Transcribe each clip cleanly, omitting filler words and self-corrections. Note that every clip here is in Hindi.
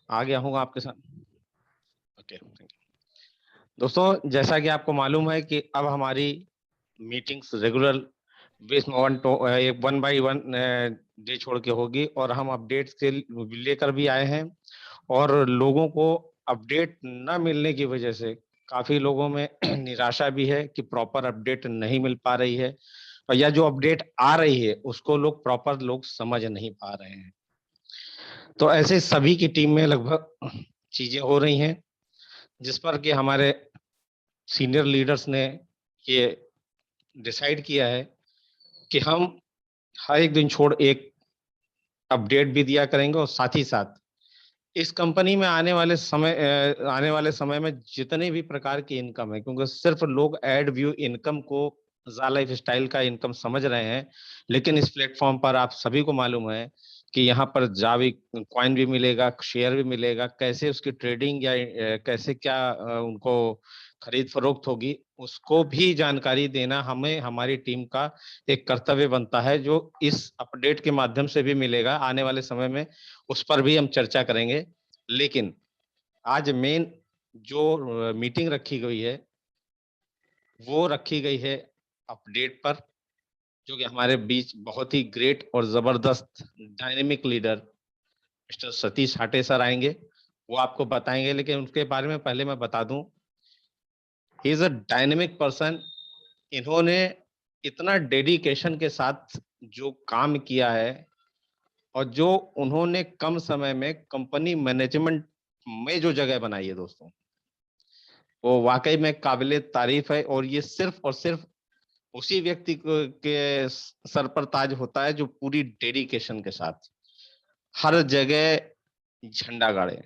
आ गया हूँ आपके साथ। Okay, thank you. दोस्तों, जैसा कि आपको मालूम है कि अब हमारी मीटिंग्स रेगुलर बेस में एक 1 बाय 1 डे छोड़ के होगी और हम अपडेट्स के लेकर भी आए हैं। और लोगों को अपडेट ना मिलने की वजह से काफ़ी लोगों में निराशा भी है कि प्रॉपर अपडेट नहीं मिल पा रही है, और या जो अपडेट आ रही है, उसको लोग समझ नहीं पा रहे हैं। तो ऐसे सभी की टीम में लगभग चीज़ें हो रही हैं, जिस पर कि हमारे सीनियर लीडर्स ने ये डिसाइड किया है कि हम हर एक दिन छोड़ एक अपडेट भी दिया करेंगे, और साथ ही साथ इस कंपनी में आने वाले समय में जितने भी प्रकार की इनकम है, क्योंकि सिर्फ लोग एड व्यू इनकम को ज़ा लाइफ़स्टाइल का इनकम समझ रहे हैं, लेकिन इस प्लेटफ़ॉर्म पर आप सभी को मालूम है कि यहाँ पर जावी कॉइन भी मिलेगा, शेयर भी मिलेगा, कैसे उसकी ट्रेडिंग या कैसे क्या उनको खरीद-फरोख्त होगी, उसको भी जानकारी देना हमें हमारी टीम का एक कर्तव्य बनता है, जो इस अपडेट के माध्यम से भी मिलेगा। आने वाले समय में उस पर भी हम चर्चा करेंगे। लेकिन आज मेन जो मीटिंग रखी गई है, वो रखी गई है अपडेट पर, जो कि हमारे बीच बहुत ही ग्रेट और ज़बरदस्त dynamic leader Mister Satish Hate sir आएँगे। वो आपको बताएँगे, लेकिन उनके बारे में पहले मैं बता दूँ, he is a dynamic person. इन्होंने इतना डेडिकेशन के साथ जो काम किया है, और जो उन्होंने कम समय में कंपनी मैनेजमेंट में जो जगह बनाई है दोस्तों, वो वाक़ई में काबिल-ए-तारीफ़ है, और ये सिर्फ़ और सिर्फ़ उसी व्यक्ति के सर पर ताज होता है, जो पूरी डेडिकेशन के साथ हर जगह झंडा गाड़े।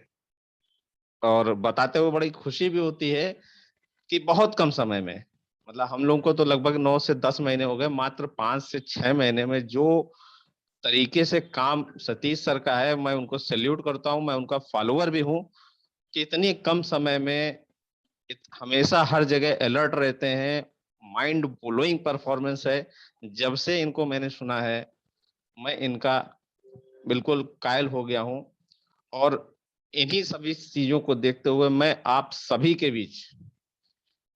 और बताते हुए बड़ी खुशी भी होती है कि बहुत कम समय में, मतलब हम लोगों को तो लगभग 9 से 10 महीने हो गए, मात्र 5 से 6 महीने में जो तरीके से काम सतीश सर का है, मैं उनको सैल्यूट करता हूँ, मैं उनका फॉलोवर भी हूँ, कि इतनी कम समय में हमेशा हर जगह अलर्ट रहते हैं। माइंड ब्लोइंग परफॉर्मेंस है। जब से इनको मैंने सुना है, मैं इनका बिल्कुल कायल हो गया हूँ, और इन्हीं सभी चीज़ों को देखते हुए मैं आप सभी के बीच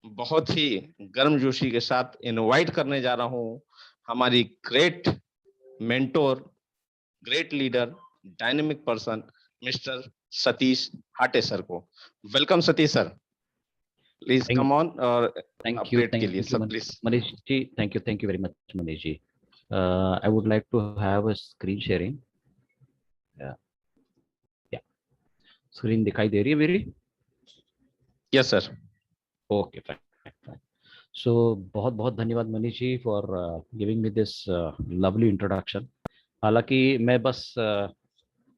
बहुत ही गर्मजोशी के साथ इनवाइट करने जा रहा हूँ हमारी great mentor, great leader, dynamic person Mister Satish Hate sir को। Welcome Satish sir, please Thank come on, और thank you, अपडेट के लिए सब please. Manish ji. Thank you very much, Manish ji. I would like to have a screen sharing. Yeah, yeah. Screen दिखाई दे रही है मेरी? Yes sir. Okay, fine, fine. So बहुत बहुत धन्यवाद Manish ji for giving me this lovely introduction. हालांकि मैं बस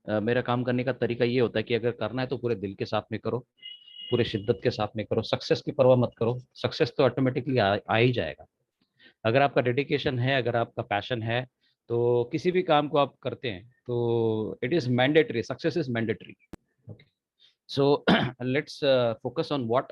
मेरा काम करने का तरीका ये होता है कि अगर करना है तो पूरे दिल के साथ में करो, पूरे शिद्दत के साथ में करो, सक्सेस की परवाह मत करो, सक्सेस तो ऑटोमेटिकली आ ही जाएगा। अगर आपका डेडिकेशन है, अगर आपका पैशन है, तो किसी भी काम को आप करते हैं तो it is mandatory, success is mandatory. Okay, so let's focus on what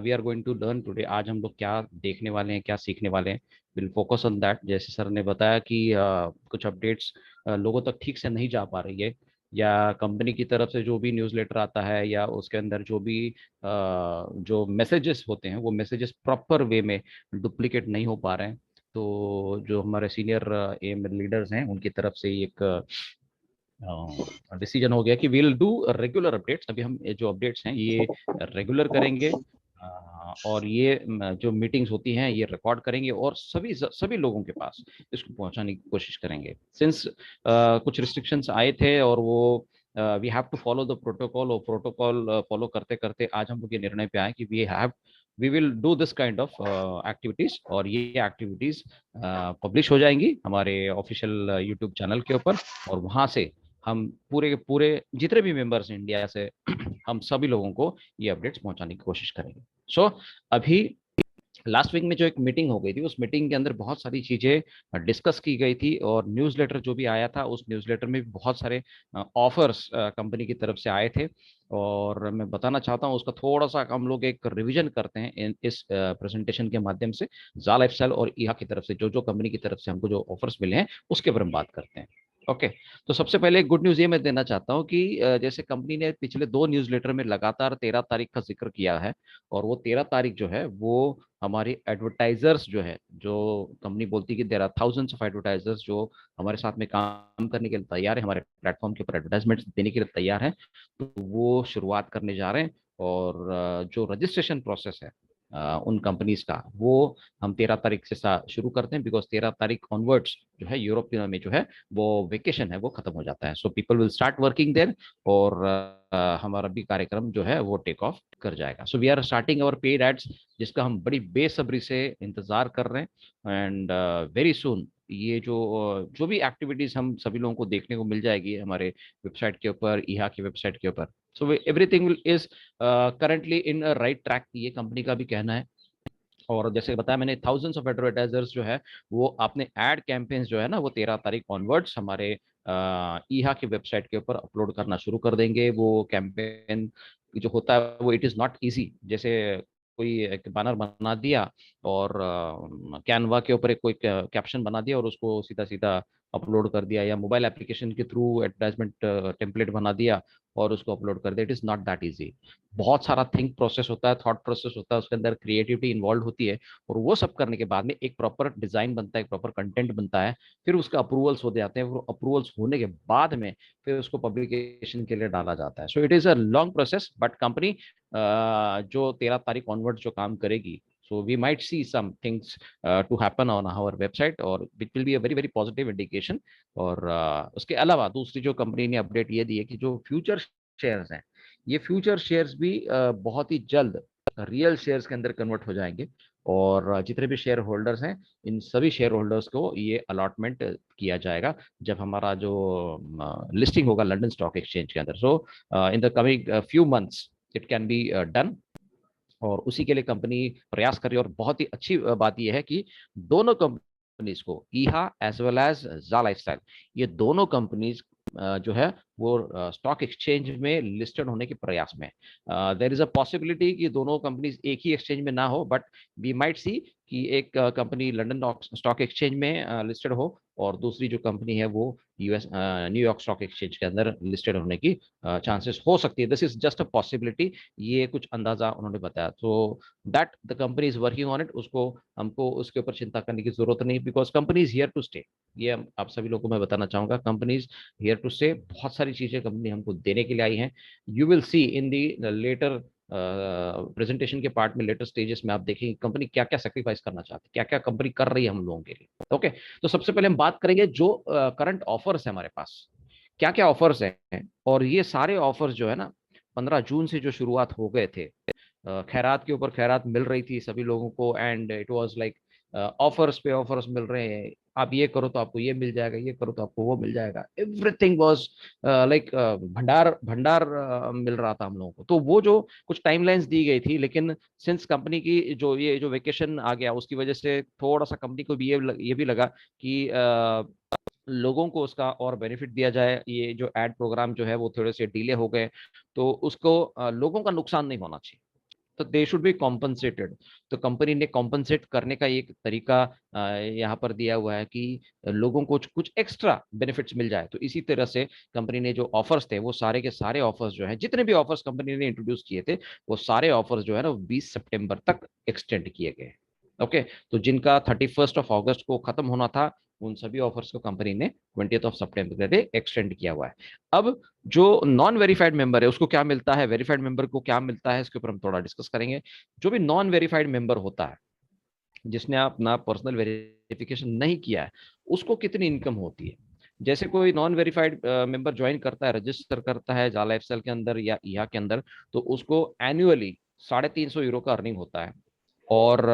we are going to learn today. आज हम लोग क्या देखने वाले हैं, क्या सीखने वाले हैं, विल फोकस ऑन दैट। जैसे सर ने बताया कि कुछ अपडेट्स लोगों तक ठीक से नहीं जा पा रही है, या कंपनी की तरफ से जो भी न्यूज़लेटर आता है या उसके अंदर जो भी जो मैसेजेस होते हैं वो मैसेजेस प्रॉपर वे में डुप्लीकेट नहीं हो पा रहे हैं। तो जो हमारे सीनियर एम लीडर्स हैं उनकी तरफ से एक डिसीजन हो गया कि विल डू रेगुलर अपडेट्स। अभी हम ये जो अपडेट्स हैं ये रेगुलर करेंगे, और ये जो मीटिंग्स होती हैं ये रिकॉर्ड करेंगे और सभी लोगों के पास इसको पहुंचाने की कोशिश करेंगे। सिंस कुछ रिस्ट्रिक्शंस आए थे और वो we have to follow the protocol, और प्रोटोकॉल फॉलो करते करते आज हम लोग ये निर्णय पे आए कि we will do this kind of activities, और ये एक्टिविटीज पब्लिश हो जाएंगी हमारे ऑफिशियल यूट्यूब चैनल के ऊपर। और वहां से हम पूरे के पूरे जितने भी मेंबर्स हैं इंडिया से हम सभी लोगों को ये अपडेट्स पहुंचाने की कोशिश करेंगे। सो अभी लास्ट वीक में जो एक मीटिंग हो गई थी, उस मीटिंग के अंदर बहुत सारी चीजें डिस्कस की गई थी, और न्यूज़लेटर जो भी आया था उस न्यूज़लेटर में भी बहुत सारे ऑफर्स कंपनी की तरफ से आए थे। और मैं बताना चाहता हूँ उसका थोड़ा सा हम लोग एक रिवीजन करते हैं इस प्रेजेंटेशन के माध्यम से। ज़ा लाइफस्टाइल और ईहा की तरफ से जो जो कंपनी की तरफ से हमको जो ऑफर्स मिले हैं उसके ऊपर हम बात करते हैं। ओके तो सबसे पहले गुड न्यूज ये मैं देना चाहता हूँ कि जैसे कंपनी ने पिछले 2 न्यूज़लेटर में लगातार 13 तारीख का जिक्र किया है, और वो 13 तारीख जो है वो हमारी एडवर्टाइजर्स जो है, जो कंपनी बोलती है कि there are thousands of advertisers जो हमारे साथ में काम करने के लिए तैयार है, हमारे प्लेटफॉर्म के ऊपर एडवर्टाइजमेंट देने के लिए तैयार है, तो वो शुरुआत करने जा रहे हैं। और जो रजिस्ट्रेशन प्रोसेस है उन कंपनीज का, वो हम 13 तारीख से शुरू करते हैं, बिकॉज 13 तारीख ऑनवर्ड्स जो है यूरोप में जो है वो वेकेशन है वो खत्म हो जाता है। So people will start working there, और हमारा भी कार्यक्रम जो है वो टेक ऑफ कर जाएगा। So we are starting our paid ads, जिसका हम बड़ी बेसब्री से इंतजार कर रहे हैं। एंड वेरी सुन ये जो भी एक्टिविटीज हम सभी लोगों को देखने को मिल जाएगी हमारे वेबसाइट के ऊपर, ईहा की वेबसाइट के ऊपर। So everything is currently in right track, ये कंपनी का भी कहना है। और जैसे बताया मैंने, थाउजेंड्स ऑफ एडवर्टाइजर्स जो है वो अपने एड कैंपेन्स जो है ना वो 13 तारीख ऑनवर्ड्स हमारे ईहा की वेबसाइट के ऊपर अपलोड करना शुरू कर देंगे। वो कैंपेन जो होता है वो इट इज़ नॉट इजी। जैसे कोई एक बैनर बना दिया और कैनवा के ऊपर एक कोई कैप्शन बना दिया और उसको सीधा सीधा अपलोड कर दिया, या मोबाइल एप्लीकेशन के थ्रू एडवर्टाइजमेंट टेम्पलेट बना दिया और उसको अपलोड कर दिया। It is not that easy. बहुत सारा थिंक प्रोसेस होता है, थॉट प्रोसेस होता है, उसके अंदर क्रिएटिविटी इन्वॉल्व होती है, और वो सब करने के बाद में एक प्रॉपर डिजाइन बनता है, एक प्रॉपर कंटेंट बनता है, फिर उसका अप्रूवल्स हो जाते हैं, वो अप्रूवल्स होने के बाद में फिर उसको पब्लिकेशन के लिए डाला जाता है। So it is a long process, but company जो 13 तारीख ऑनवर्ड जो काम करेगी, so we might see some things to happen on our website, और it will be a very very positive indication। और उसके अलावा दूसरी जो कंपनी ने अपडेट ये दी है कि जो फ्यूचर शेयर्स हैं, ये फ्यूचर शेयर्स भी बहुत ही जल्द रियल शेयर्स के अंदर कन्वर्ट हो जाएंगे, और जितने भी शेयर होल्डर्स हैं इन सभी शेयर होल्डर्स को ये अलॉटमेंट किया जाएगा जब हमारा जो लिस्टिंग होगा लंदन स्टॉक एक्सचेंज के अंदर। So in the coming few months it can be done, और उसी के लिए कंपनी प्रयास कर रही है। और बहुत ही अच्छी बात यह है कि दोनों कंपनीज को, ईहा एज वेल एज जा लाइफस्टाइल, ये दोनों कंपनीज जो है वो स्टॉक एक्सचेंज में लिस्टेड होने के प्रयास में। देयर इज अ पॉसिबिलिटी कि दोनों कंपनीज एक ही एक्सचेंज में ना हो, बट वी माइट सी कि एक कंपनी लंदन स्टॉक एक्सचेंज में लिस्टेड हो और दूसरी जो कंपनी है वो यूएस न्यूयॉर्क स्टॉक एक्सचेंज के अंदर लिस्टेड होने की चांसेस हो सकती है। This is just a possibility, ये कुछ अंदाजा उन्होंने बताया। तो that the company is working on it, उसको हमको उसके ऊपर चिंता करने की जरूरत नहीं, because company is here to stay. ये आप सभी लोगों को मैं बताना चाहूंगा, company is here to stay. बहुत सारी चीजें कंपनी हमको देने के लिए आई हैं। You will see in the later presentation के पार्ट में, लेटर स्टेजेस में आप देखेंगे कंपनी क्या क्या सेक्रीफाइस करना चाहती है, क्या क्या कंपनी कर रही है हम लोगों के लिए। ओके तो सबसे पहले हम बात करेंगे जो करंट ऑफर्स है हमारे पास, क्या क्या ऑफर्स हैं। और ये सारे ऑफर्स जो है ना 15 जून से जो शुरुआत हो गए थे, खैरात के ऊपर खैरात मिल रही थी सभी लोगों को, and it was like offers पे ऑफर्स मिल रहे हैं, आप ये करो तो आपको ये मिल जाएगा, ये करो तो आपको वो मिल जाएगा। एवरीथिंग वाज लाइक भंडार भंडार मिल रहा था हम लोगों को। तो वो जो कुछ टाइमलाइंस दी गई थी, लेकिन सिंस कंपनी की जो ये जो वेकेशन आ गया उसकी वजह से थोड़ा सा कंपनी को भी ये भी लगा कि लोगों को उसका और बेनिफिट दिया जाए। ये जो एड प्रोग्राम जो है वो थोड़े से डिले हो गए, तो उसको लोगों का नुकसान नहीं होना चाहिए, तो दे शुड बी कॉम्पनसेटेड। तो कंपनी ने कॉम्पनसेट करने का एक तरीका यहाँ पर दिया हुआ है कि लोगों को कुछ एक्स्ट्रा बेनिफिट्स मिल जाए। तो इसी तरह से कंपनी ने जो ऑफर्स थे वो सारे के सारे ऑफर्स जो है, जितने भी ऑफर्स कंपनी ने इंट्रोड्यूस किए थे, वो सारे ऑफर्स जो है ना 20 सितंबर तक एक्सटेंड किए गए। ओके तो जिनका 31 अगस्त को खत्म होना था, उन सभी ऑफर्स को कंपनी ने 20 सितंबर तक एक्सटेंड किया हुआ है। अब जो नॉन वेरीफाइड मेंबर है उसको क्या मिलता है, वेरीफाइड मेंबर को क्या मिलता है, इसके ऊपर हम थोड़ा डिस्कस करेंगे। जो भी नॉन वेरीफाइड मेंबर होता है, जिसने अपना पर्सनल वेरिफिकेशन नहीं किया है, उसको कितनी इनकम होती है। जैसे कोई नॉन वेरीफाइड मेंबर ज्वाइन करता है, रजिस्टर करता है जाला एक्सेल के अंदर या ईहा के अंदर, तो उसको एनुअली 350 यूरो का अर्निंग होता है। और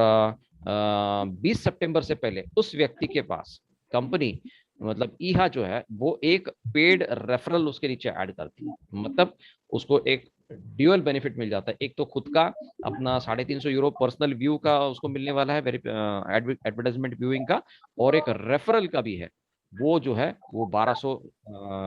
20 सितंबर से पहले उस व्यक्ति के पास कंपनी, मतलब ईहा जो है वो एक पेड रेफरल उसके नीचे ऐड करती है। मतलब उसको एक ड्यूअल बेनिफिट मिल जाता है, एक तो खुद का अपना 350 यूरो पर्सनल व्यू का उसको मिलने वाला है, एडवर्टाइजमेंट व्यूइंग का, और एक रेफरल का भी है, वो जो है वो 1200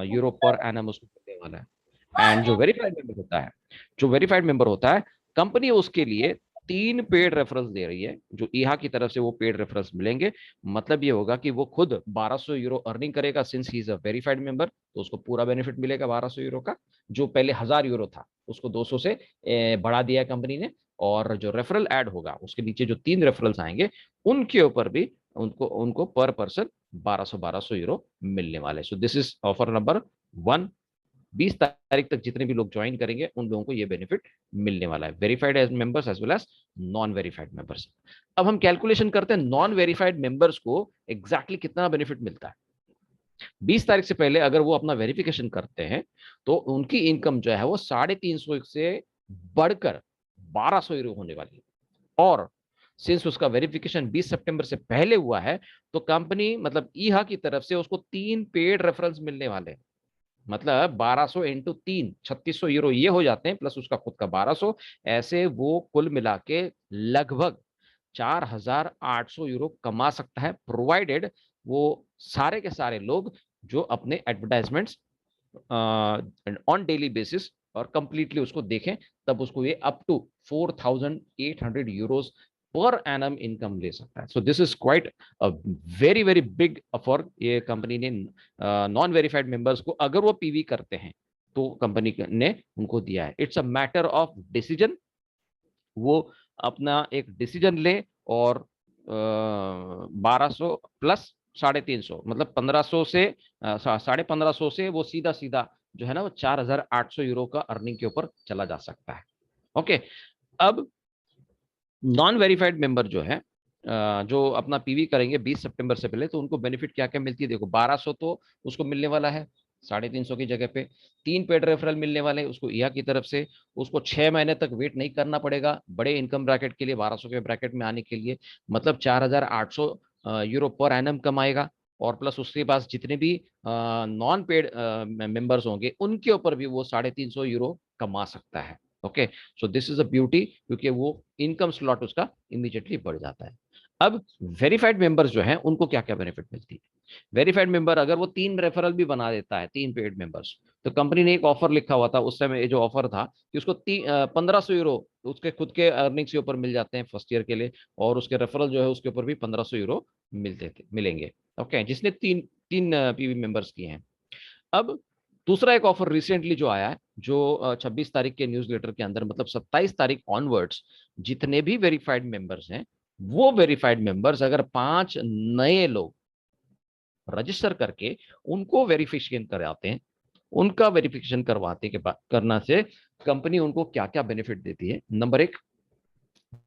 यूरो पर एनम उसको मिलने वाला है। एंड जो वेरीफाइड मेंबर होता है, जो वेरीफाइड मेंबर होता है, कंपनी उसके लिए 3 पेड रेफरल्स दे रही है, जो ईहा की तरफ से वो पेड रेफरल्स मिलेंगे। मतलब ये होगा कि वो खुद 1200 यूरो अर्निंग करेगा, since he is a verified member, तो उसको पूरा बेनिफिट मिलेगा 1200 यूरो का। जो पहले 1000 यूरो था उसको 200 से बढ़ा दिया कंपनी ने। और जो रेफरल ऐड होगा उसके नीचे जो 3 रेफरल्स आएंगे उनके ऊपर भी उनको उनको पर पर्सन 1200 यूरो मिलने वाले। सो दिस इज ऑफर नंबर 1। 20 तारीख तक जितने भी लोग ज्वाइन करेंगे उन लोगों को ये बेनिफिट मिलने वाला है, verified as members as well as non verified members. अब हम कैलकुलेशन करते हैं नॉन वेरीफाइड मेंबर्स को एग्जैक्टली कितना बेनिफिट मिलता है। 20 तारीख से पहले अगर वो अपना वेरिफिकेशन करते हैं तो उनकी इनकम जो है वो 350 से बढ़कर 1200 यूरो होने वाली है। और सिंस उसका वेरिफिकेशन 20 सितंबर से पहले हुआ है तो कंपनी मतलब ईहा की तरफ से उसको 3 पेड रेफरल्स मिलने वाले हैं। मतलब 1200 इंटू 3 3600 यूरो ये हो जाते हैं, प्लस उसका खुद का 1200, ऐसे वो कुल मिला के लगभग 4800 यूरो कमा सकता है, प्रोवाइडेड वो सारे के सारे लोग जो अपने एडवर्टाइजमेंट्स ऑन डेली बेसिस और कंप्लीटली उसको देखें, तब उसको ये up to 4800 euros per annum income ले सकता है। So this is quite a very very big offer ये कंपनी ने नॉन वेरीफाइड मेंबर्स को, अगर वो पीवी करते हैं तो कंपनी ने उनको दिया है। It's a matter of decision, वो अपना एक डिसीजन ले और 1200 प्लस 350 मतलब 1500 से 1550 से वो सीधा सीधा जो है ना वो 4800 यूरो का अर्निंग के ऊपर चला जा सकता है। ओके, अब नॉन वेरीफाइड मेंबर जो है जो अपना पीवी करेंगे 20 सितंबर से पहले, तो उनको बेनिफिट क्या क्या मिलती है देखो। 1200 तो उसको मिलने वाला है 350 की जगह पे। 3 पेड रेफरल मिलने वाले उसको ईहा की तरफ से। उसको 6 महीने तक वेट नहीं करना पड़ेगा बड़े इनकम ब्रैकेट के लिए, 1200 के ब्रैकेट में आने के लिए। मतलब 4800 यूरो पर एनम कमाएगा। और प्लस उसके पास जितने भी नॉन पेड मेंबर्स होंगे उनके ऊपर भी वो 350 यूरो कमा सकता है। Okay, so this is a beauty, क्योंकि वो इनकम स्लॉट उसका इमीडिएटली बढ़ जाता है। अब वेरीफाइड मेंबर्स जो हैं उनको क्या क्या बेनिफिट मिलती है। वेरीफाइड मेंबर अगर वो 3 रेफरल भी बना देता है, 3 पेड मेंबर्स, तो कंपनी ने एक ऑफर लिखा हुआ था उस समय, जो ऑफर था कि उसको 1500 यूरो उसके खुद के अर्निंग्स के ऊपर मिल जाते हैं फर्स्ट ईयर के लिए, और उसके रेफरल जो है उसके ऊपर भी 1500 यूरो मिलेंगे। ओके, जिसने तीन तीन पीवी मेंबर्स किए हैं। अब दूसरा एक ऑफर रिसेंटली जो आया है, जो 26 तारीख के न्यूज़लेटर के अंदर, मतलब 27 तारीख ऑनवर्ड्स जितने भी वेरीफाइड मेंबर्स हैं, वो वेरीफाइड मेंबर्स अगर 5 नए लोग रजिस्टर करके उनको वेरिफिकेशन कराते हैं, उनका वेरिफिकेशन करवाते के बाद करना से कंपनी उनको क्या क्या बेनिफिट देती है। नंबर 1,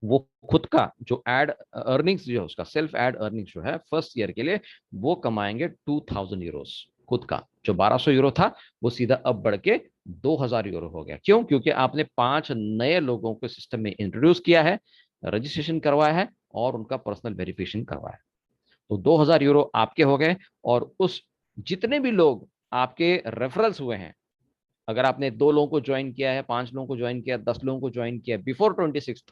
वो खुद का जो एड अर्निंग्स जो है उसका सेल्फ एड अर्निंग्स जो है फर्स्ट ईयर के लिए वो कमाएंगे 2000 यूरोस। खुद का जो 1200 यूरो था वो सीधा अब बढ़ के 2000 यूरो हो गया। क्यों? क्योंकि आपने 5 नए लोगों को सिस्टम में इंट्रोड्यूस किया है, रजिस्ट्रेशन करवाया है और उनका पर्सनल वेरिफिकेशन करवाया है। तो 2000 यूरो आपके हो गए। और उस जितने भी लोग आपके रेफरल्स हुए हैं, अगर आपने 2 लोगों को ज्वाइन किया है, 5 लोगों को ज्वाइन किया, 10 लोगों को ज्वाइन किया बिफोर 26,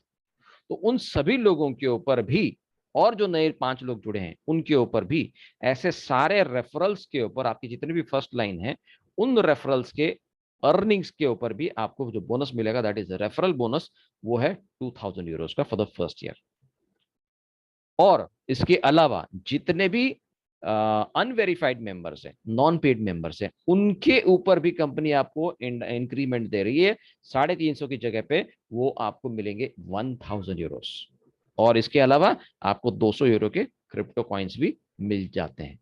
तो उन सभी लोगों के ऊपर भी, और जो नए 5 लोग जुड़े हैं उनके ऊपर भी, ऐसे सारे रेफरल्स के ऊपर आपकी जितनी भी फर्स्ट लाइन है उन रेफरल्स के अर्निंग्स के ऊपर भी आपको जो बोनस मिलेगा, दैट इज रेफरल बोनस, वो है 2000 यूरोस का फॉर द फर्स्ट ईयर। और इसके अलावा जितने भी अनवेरिफाइड मेंबर्स हैं, नॉन पेड मेंबर्स हैं, उनके ऊपर भी कंपनी आपको इंक्रीमेंट दे रही है। 350 की जगह पे वो आपको मिलेंगे 1000 यूरोस। और इसके अलावा आपको 200 यूरो के क्रिप्टो कॉइन्स भी मिल जाते हैं।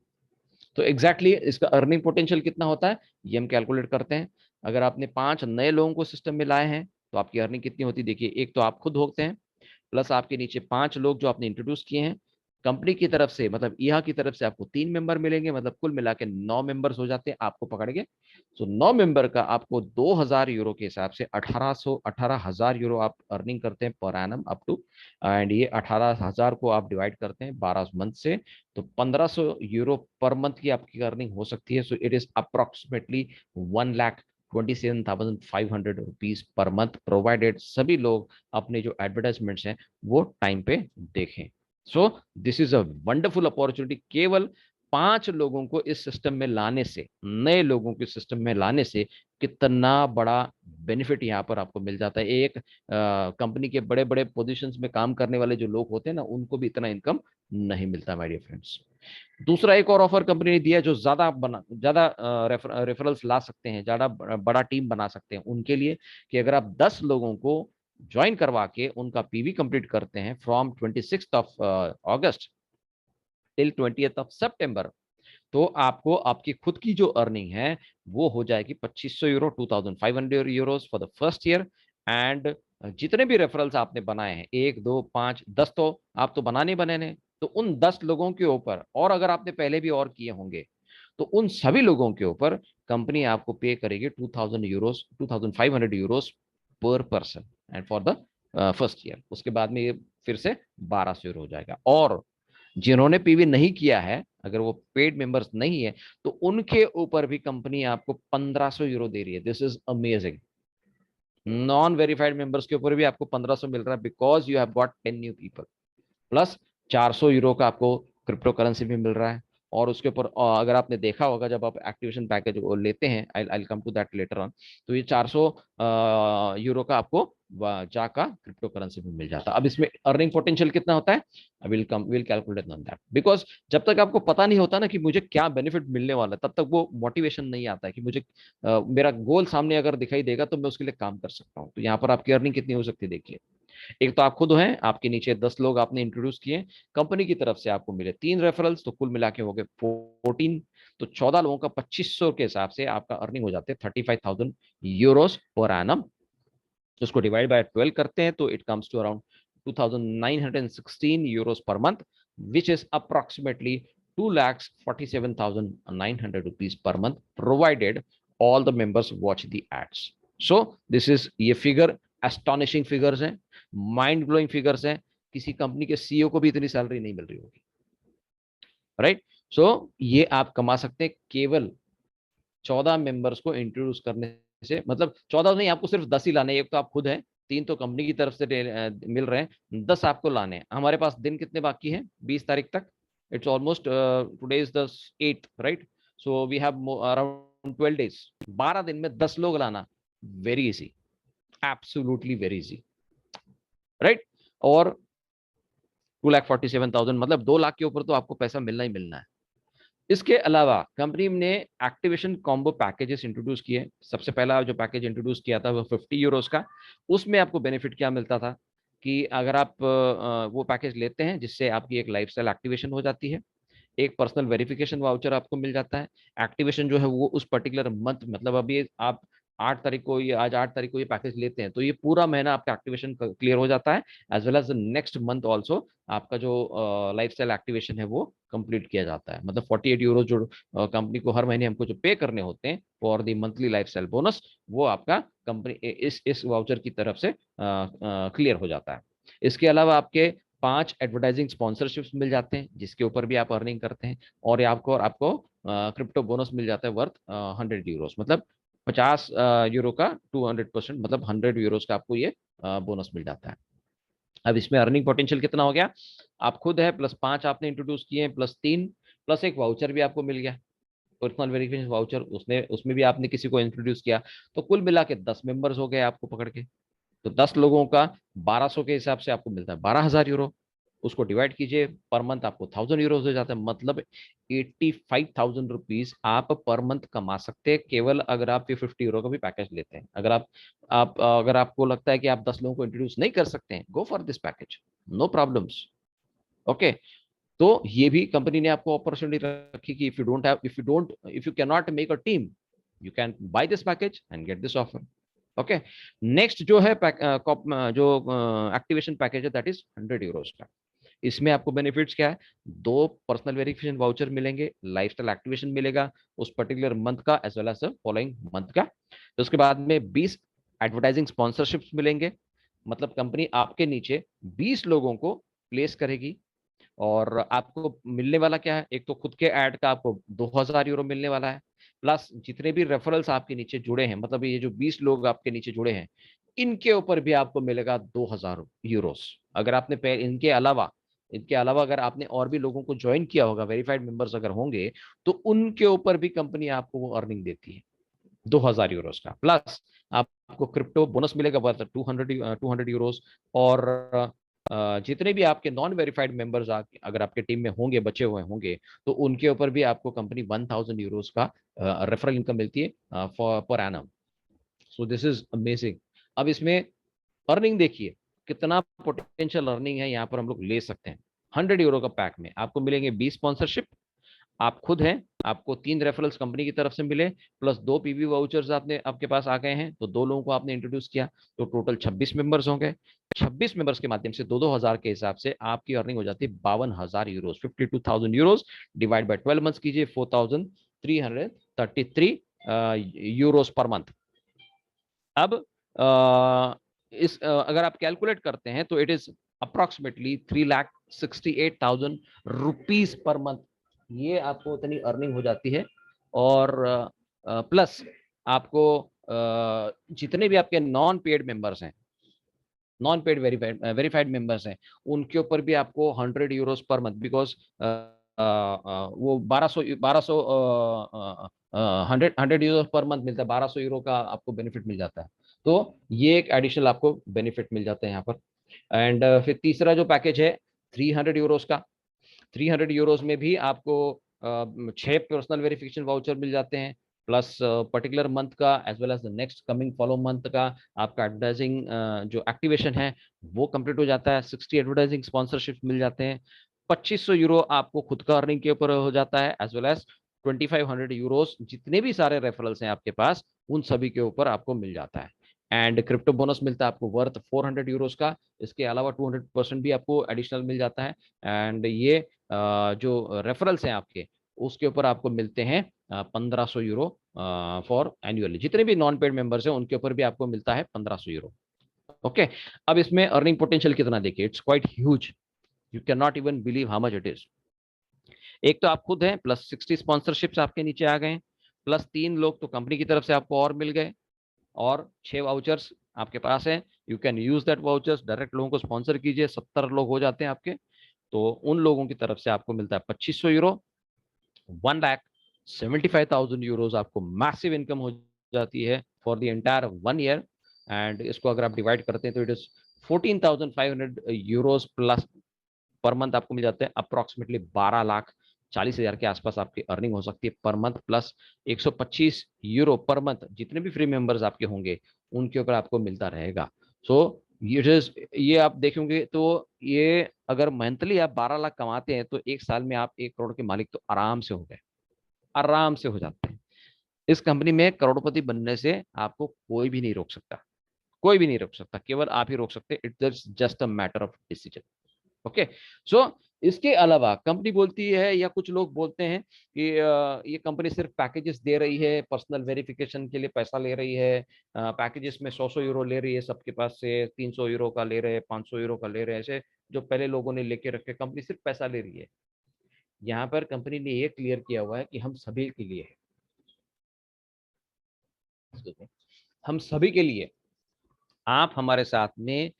तो एग्जैक्टली इसका अर्निंग पोटेंशियल कितना होता है ये हम कैलकुलेट करते हैं। अगर आपने 5 नए लोगों को सिस्टम में लाए हैं तो आपकी अर्निंग कितनी होती है देखिए। एक तो आप खुद होते हैं, प्लस आपके नीचे 5 लोग जो आपने इंट्रोड्यूस किए हैं। कंपनी की तरफ से मतलब ईहा की तरफ से आपको 3 मेंबर मिलेंगे, मतलब कुल मिला के 9 मेंबर्स हो जाते हैं आपको पकड़ के। सो 9 मेंबर का आपको 2000 यूरो के हिसाब से 18,000 यूरो आप अर्निंग करते हैं per annum up to. And ये 18,000 को आप डिवाइड करते हैं 12 मंथ से, तो 1500 यूरो पर मंथ की आपकी अर्निंग हो सकती है। So it is approximately 1,27,500 rupees per month, provided सभी लोग अपने जो एडवर्टाइजमेंट्स हैं वो टाइम पे देखें। सो this is a wonderful opportunity. केवल 5 लोगों को इस सिस्टम में लाने से, नए लोगों के सिस्टम में लाने से कितना बड़ा बेनिफिट यहाँ पर आपको मिल जाता है। एक कंपनी के बड़े बड़े पोजीशंस में काम करने वाले जो लोग होते हैं ना, उनको भी इतना इनकम नहीं मिलता माय डियर फ्रेंड्स। दूसरा एक और ऑफर कंपनी ने दिया है, जो ज्यादा रेफरल्स ला सकते हैं, ज्यादा बड़ा टीम बना सकते हैं उनके लिए, कि अगर आप 10 लोगों को ज्वाइन करवा के उनका पीवी कंप्लीट करते हैं from 26 of August till 20th of September, तो आपको आपकी खुद की जो अर्निंग है वो हो जाएगी 2500 euro, 2500 euros for the first year. And जितने भी रेफरल्स आपने बनाए हैं, 1 2 5 10, तो आप तो बनाने बने, तो उन 10 लोगों के ऊपर, और अगर आपने पहले भी और किए होंगे, तो उन सभी लोगों के ऊपर कंपनी आपको पे करेगी 2000 यूरोज, 2500 यूरोज पर person and for the first year. उसके बाद में ये फिर से 1200 यूरो हो जाएगा। और जिन्होंने पीवी नहीं किया है, अगर वो पेड मेंबर्स नहीं है, तो उनके ऊपर भी कंपनी आपको 1500 यूरो दे रही है। This is amazing. Non verified members के ऊपर भी आपको 1500 मिल रहा है, because you have got 10 new people. Plus 400 euro का आपको क्रिप्टो करेंसी भी मिल रहा है। और उसके ऊपर अगर आपने देखा होगा, जब आप एक्टिवेशन पैकेज लेते हैं, I come to that later on, तो ये 400 यूरो का आपको जा का क्रिप्टो करेंसी भी मिल जाता है। अब इसमें अर्निंग पोटेंशियल कितना होता है, will calculate on that, because जब तक आपको पता नहीं होता ना कि मुझे क्या बेनिफिट मिलने वाला है, तब तक वो मोटिवेशन नहीं आता है कि मुझे मेरा गोल सामने अगर दिखाई देगा तो मैं उसके लिए काम कर सकता हूँ। तो यहाँ पर आपकी अर्निंग कितनी हो सकती है देखिए। एक तो आप खुद हैं, आपके नीचे 10 लोग आपने इंट्रोड्यूस किए, कंपनी की तरफ से आपको मिले 3 रेफरल्स, तो कुल मिला के हो गए 14। तो 14 लोगों का 2500 के हिसाब से आपका अर्निंग हो जाते हैं 35,000 यूरोस पर एनम। उसको डिवाइड बाय 12 करते हैं तो it comes to around 2,916 euros per month, which is approximately 2,47,900 rupees per month, provided all the members watch the ads. So this is, ये फिगर एस्टॉनिशिंग फिगर्स हैं, माइंड ब्लोइंग फिगर्स हैं। किसी कंपनी के सीईओ को भी इतनी सैलरी नहीं मिल रही होगी, राइट। सो ये आप कमा सकते हैं केवल 14 मेंबर्स को इंट्रोड्यूस करने से। मतलब 14 नहीं, आपको सिर्फ 10 ही लाने। एक तो आप खुद हैं, 3 तो कंपनी की तरफ से मिल रहे हैं, 10 आपको लाने हैं। हमारे पास दिन कितने बाकी हैं, 20 तारीख तक। It's almost today is the 8th, right. So we have around 12 days। 12 दिन में 10 लोग लाना, very easy, absolutely very easy, right. और 2,47,000, मतलब 2 लाख के ऊपर तो आपको पैसा मिलना ही मिलना है। इसके अलावा कंपनी ने एक्टिवेशन कॉम्बो पैकेजेस इंट्रोड्यूस किए। सबसे पहला जो पैकेज इंट्रोड्यूस किया था वो 50 यूरोस का। उसमें आपको बेनिफिट क्या मिलता था कि अगर आप वो पैकेज लेते हैं, जिससे आपकी एक लाइफस्टाइल एक्टिवेशन हो जाती है, एक पर्सनल वेरिफिकेशन वाउचर आपको मिल जाता है। एक्टिवेशन जो है वो उस पर्टिकुलर मंथ, मतलब अभी आप 8 तारीख को, ये आज 8 तारीख को ये पैकेज लेते हैं, तो ये पूरा महीना आपका एक्टिवेशन क्लियर हो जाता है, as well as next month also आपका जो लाइफस्टाइल एक्टिवेशन है वो कंप्लीट किया जाता है। मतलब 48 यूरो जो कंपनी को हर महीने हमको जो पे करने होते हैं for the monthly lifestyle bonus, वो आपका कंपनी इस वाउचर की तरफ से क्लियर हो जाता है। इसके अलावा आपके 5 एडवर्टाइजिंग स्पॉन्सरशिप्स मिल जाते हैं, जिसके ऊपर भी आप अर्निंग करते हैं। और आपको क्रिप्टो बोनस मिल जाता है वर्थ 100 यूरोस, मतलब 50 यूरो का 200%, मतलब 100 यूरोस का आपको ये बोनस मिल जाता है। अब इसमें अर्निंग पोटेंशियल कितना हो गया, आप खुद है प्लस 5 आपने इंट्रोड्यूस किए, प्लस 3, प्लस एक वाउचर भी आपको मिल गया, पर्सनल वेरिफिकेशन वाउचर, उसमें भी आपने किसी को इंट्रोड्यूस किया, तो कुल मिला के 10 मेंबर्स हो गए आपको पकड़ के। तो 10 लोगों का 1200 के हिसाब से आपको मिलता है 12,000 यूरो। उसको डिवाइड कीजिए, पर मंथ आपको 1000 यूरोज हो जाता है, मतलब 85,000 रुपीज आप पर मंथ कमा सकते हैं, केवल अगर आप 50 यूरो का भी पैकेज लेते हैं। अगर आपको लगता है कि आप 10 लोगों को इंट्रोड्यूस नहीं कर सकते हैं, go for this package, no problems. Okay, तो ये भी कंपनी ने आपको अपॉर्चुनिटी रखी कि if you can not make a team, you can buy this package and get this offer. Okay, next जो है जो एक्टिवेशन पैकेज है, दैट इज 100 यूरोस का। इसमें आपको बेनिफिट्स क्या है, 2 पर्सनल वेरिफिकेशन वाउचर मिलेंगे, लाइफस्टाइल एक्टिवेशन मिलेगा उस पर्टिकुलर मंथ का as well as following month का। तो उसके बाद में 20 एडवर्टाइजिंग स्पॉन्सरशिप्स मिलेंगे, मतलब कंपनी आपके नीचे 20 लोगों को प्लेस करेगी। और आपको मिलने वाला क्या है, एक तो खुद के ऐड का आपको 2,000 यूरो मिलने वाला है, प्लस जितने भी रेफरल्स आपके नीचे जुड़े हैं, मतलब ये जो 20 लोग आपके नीचे जुड़े हैं, इनके ऊपर भी आपको मिलेगा 2,000 यूरोस। अगर आपने इनके अलावा अगर आपने और भी लोगों को ज्वाइन किया होगा, वेरीफाइड मेंबर्स अगर होंगे, तो उनके ऊपर भी कंपनी आपको वो अर्निंग देती है 2,000 यूरोस का। प्लस आप आपको क्रिप्टो बोनस मिलेगा वर्थ 200 यूरोस। और जितने भी आपके नॉन वेरीफाइड मेंबर्स अगर आपके टीम में होंगे, बचे हुए होंगे, तो उनके ऊपर भी आपको कंपनी 1000 यूरोस का रेफरल इनकम मिलती है per annum. So this is amazing. अब इसमें अर्निंग देखिए कितना पोटेंशियल अर्निंग है, यहाँ पर हम लोग ले सकते हैं। 100 यूरो का पैक में आपको मिलेंगे 20 स्पॉन्सरशिप, आप खुद हैं, आपको 3 रेफरल्स कंपनी की तरफ से मिले, प्लस 2 पीवी वाउचर्स आपने आपके पास आ गए हैं, तो 2 लोगों को आपने इंट्रोड्यूस किया, तो टोटल 26 मेंबर्स हो गए। 26 मेंबर्स के माध्यम से 2-2 हजार के हिसाब से आपकी अर्निंग हो जाती है 52,000 Euros. 52,000 Euros divide by 12 months कीजिए, 4,333 यूरोस पर मंथ। अब अगर आप कैलकुलेट करते हैं तो it is approximately 3,68,000 rupees per month. ये आपको उतनी अर्निंग हो जाती है। और प्लस आपको जितने भी आपके नॉन पेड मेंबर्स हैं, नॉन पेड वेरीफाइड मेंबर्स हैं, उनके ऊपर भी आपको 100 यूरोस पर मंथ, बिकॉज वो 1200 100 यूरो पर मंथ मिलता है, 1200 यूरो का आपको बेनिफिट मिल जाता है। तो ये एक एडिशनल आपको बेनिफिट मिल जाता है यहाँ पर। एंड फिर तीसरा जो पैकेज है 300 यूरोस का, 300 यूरोस में भी आपको 6 पर्सनल वेरिफिकेशन वाउचर मिल जाते हैं, प्लस पर्टिकुलर मंथ का as well as the next coming follow month का आपका एडवर्टाइजिंग जो एक्टिवेशन है वो कंप्लीट हो जाता है। 60 एडवर्टाइजिंग स्पॉन्सरशिप मिल जाते हैं। 2500 यूरो आपको खुद का अर्निंग के ऊपर हो जाता है, एज वेल एज 2500 यूरोस जितने भी सारे रेफरल्स हैं आपके पास उन सभी के ऊपर आपको मिल जाता है। एंड क्रिप्टो बोनस मिलता है आपको वर्थ 400 यूरोस का। इसके अलावा 200% भी आपको एडिशनल मिल जाता है। एंड ये जो रेफरल्स हैं आपके, उसके ऊपर आपको मिलते हैं 1500 यूरो फॉर एनुअली। जितने भी नॉन पेड मेंबर्स हैं उनके ऊपर भी आपको मिलता है 1500 यूरो। ओके, अब इसमें अर्निंग पोटेंशियल कितना देखिए, it's quite huge, you can not even believe how much it is. एक तो आप खुद हैं, प्लस 60 स्पॉन्सरशिप्स आपके नीचे आ गए, प्लस 3 लोग तो कंपनी की तरफ से आपको और मिल गए, और 6 वाउचर्स आपके पास हैं। You can use that vouchers, direct लोगों को स्पॉन्सर कीजिए, 70 लोग हो जाते हैं आपके, तो उन लोगों की तरफ से आपको मिलता है 2500 यूरो। 1,75,000 यूरोज आपको मैसिव इनकम हो जाती है for the entire 1 year. And इसको अगर आप डिवाइड करते हैं तो it is 14,500 euros plus per month आपको मिल जाते हैं। अप्रोक्सीमेटली 12,40,000 के आसपास आपकी अर्निंग हो सकती है per month, plus 125 euro per month जितने भी फ्री मेंबर्स आपके होंगे उनके ऊपर आपको मिलता रहेगा। सो ये आप देखेंगे तो ये अगर मंथली आप 12 लाख कमाते हैं तो एक साल में आप 1 करोड़ के मालिक तो आराम से हो गए, आराम से हो जाते हैं। इस कंपनी में करोड़पति बनने से आपको कोई भी नहीं रोक सकता, कोई भी नहीं रोक सकता, केवल आप ही रोक सकते। It's just a matter of decision. Okay, so इसके अलावा कंपनी बोलती है या कुछ लोग बोलते हैं कि ये कंपनी सिर्फ पैकेजेस दे रही है, पर्सनल वेरिफिकेशन के लिए पैसा ले रही है, पैकेजेस में 100 यूरो ले रही है सबके पास से, 300 यूरो का ले रहे हैं, 500 यूरो का ले रहे हैं, ऐसे जो पहले लोगों ने लेके रखे, कंपनी सिर्फ पैसा ले रही है। यहाँ पर कंपनी ने ये क्लियर किया हुआ है कि हम सभी के लिए है, हम सभी के लिए। आप हमारे साथ में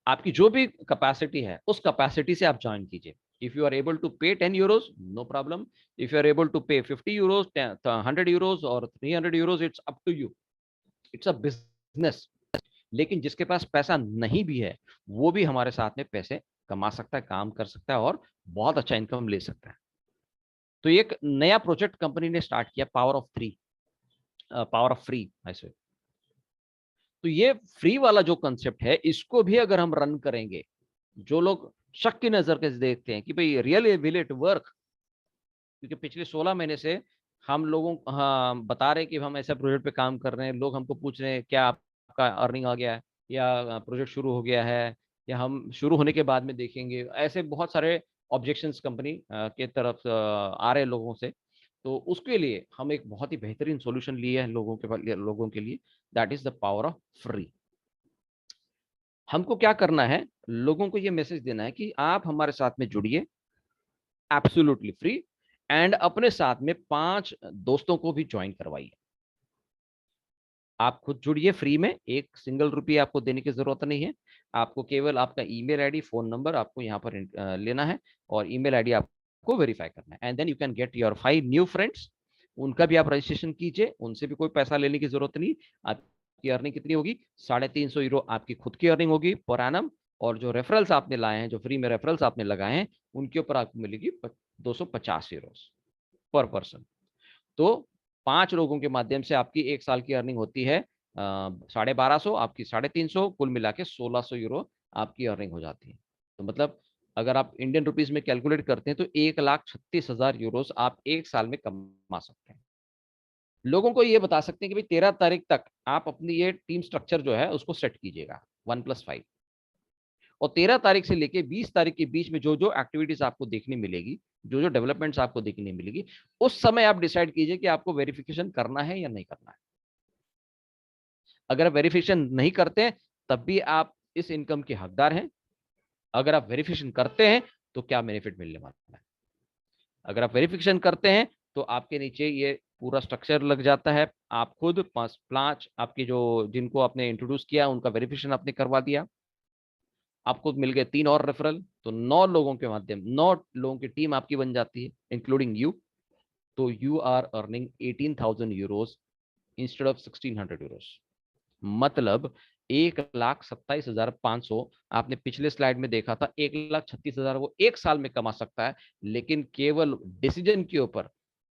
आपकी जो भी कैपेसिटी है उस कैपेसिटी से आप ज्वाइन कीजिए। If you are able to pay 10 euros, no problem. If you are able to pay 50 euros, 100 euros और 300 euros, it's up to you, it's a business. लेकिन जिसके पास पैसा नहीं भी है वो भी हमारे साथ में पैसे कमा सकता है, काम कर सकता है और बहुत अच्छा इनकम ले सकता है। तो एक नया प्रोजेक्ट कंपनी ने स्टार्ट किया, power of 3, power of free ऐसे। तो ये फ्री वाला जो कंसेप्ट है इसको भी अगर हम रन करेंगे, जो लोग शक की नजर के देखते हैं कि भाई रियली विल इट वर्क, क्योंकि पिछले 16 महीने से हम लोगों हाँ बता रहे हैं कि हम ऐसे प्रोजेक्ट पे काम कर रहे हैं, लोग हमको पूछ रहे हैं क्या आपका अर्निंग आ गया है या प्रोजेक्ट शुरू हो गया है या हम शुरू होने के बाद में देखेंगे, ऐसे बहुत सारे ऑब्जेक्शंस कंपनी के तरफ आ रहे हैं लोगों से। तो उसके लिए हम एक बहुत ही बेहतरीन सॉल्यूशन लिए हैं लोगों के लिए, that is the power of free. हमको क्या करना है, लोगों को ये मैसेज देना है कि आप हमारे साथ में जुड़िए एब्सोल्युटली फ्री, एंड अपने साथ में 5 दोस्तों को भी ज्वाइन करवाइए। आप खुद जुड़िए फ्री में, 1 सिंगल रुपये आपको देने की जरूरत नहीं है। आपको केवल आपका ईमेल आईडी, फोन नंबर आपको यहाँ पर लेना है और ईमेल आईडी आपको वेरीफाई करना है, and then you can get your 5 new friends. उनका भी आप रजिस्ट्रेशन कीजिए, उनसे भी कोई पैसा लेने की जरूरत नहीं। आप आपकी अर्निंग कितनी होगी? 350 यूरो आपकी खुद की अर्निंग होगी पर एनम, और जो रेफरल्स आपने लाए हैं, जो फ्री में रेफरल्स आपने लगाए हैं, उनके ऊपर आपको मिलेगी 250 यूरो पर पर्सन। तो 5 लोगों के माध्यम से आपकी 1 साल की अर्निंग होती है 1250, आपकी 350, कुल मिला के 1600 यूरो आपकी अर्निंग हो जाती है। तो मतलब अगर आप इंडियन रुपीज में कैलकुलेट करते हैं तो 1,36,000 यूरोस आप 1 साल में कमा सकते हैं। लोगों को ये बता सकते हैं कि भाई 13 तारीख तक आप अपनी ये टीम स्ट्रक्चर जो है उसको सेट कीजिएगा 1+5, और 13 तारीख से लेके 20 तारीख के बीच में जो जो एक्टिविटीज आपको देखने मिलेगी, जो जो डेवलपमेंट्स आपको देखने मिलेगी, उस समय आप डिसाइड कीजिए कि आपको वेरिफिकेशन करना है या नहीं करना है। अगर आप वेरिफिकेशन नहीं करते हैं तब भी आप इस इनकम के हकदार हैं। अगर आप वेरिफिकेशन करते हैं तो क्या बेनिफिट मिलने वाला है? अगर आप वेरिफिकेशन करते हैं तो आपके नीचे ये पूरा स्ट्रक्चर लग जाता है। आप खुद 5 आपकी जो जिनको आपने इंट्रोड्यूस किया उनका वेरिफिकेशन आपने करवा दिया, आपको मिल गए 3 और रेफरल, तो 9 लोगों के माध्यम 9 लोगों की टीम आपकी बन जाती है इंक्लूडिंग यू। तो you are earning 18,000 euros instead of 1,600 euros. मतलब 1,27,500 आपने पिछले स्लाइड में देखा था, 1,36,000 वो 1 साल में कमा सकता है, लेकिन केवल डिसीजन के ऊपर,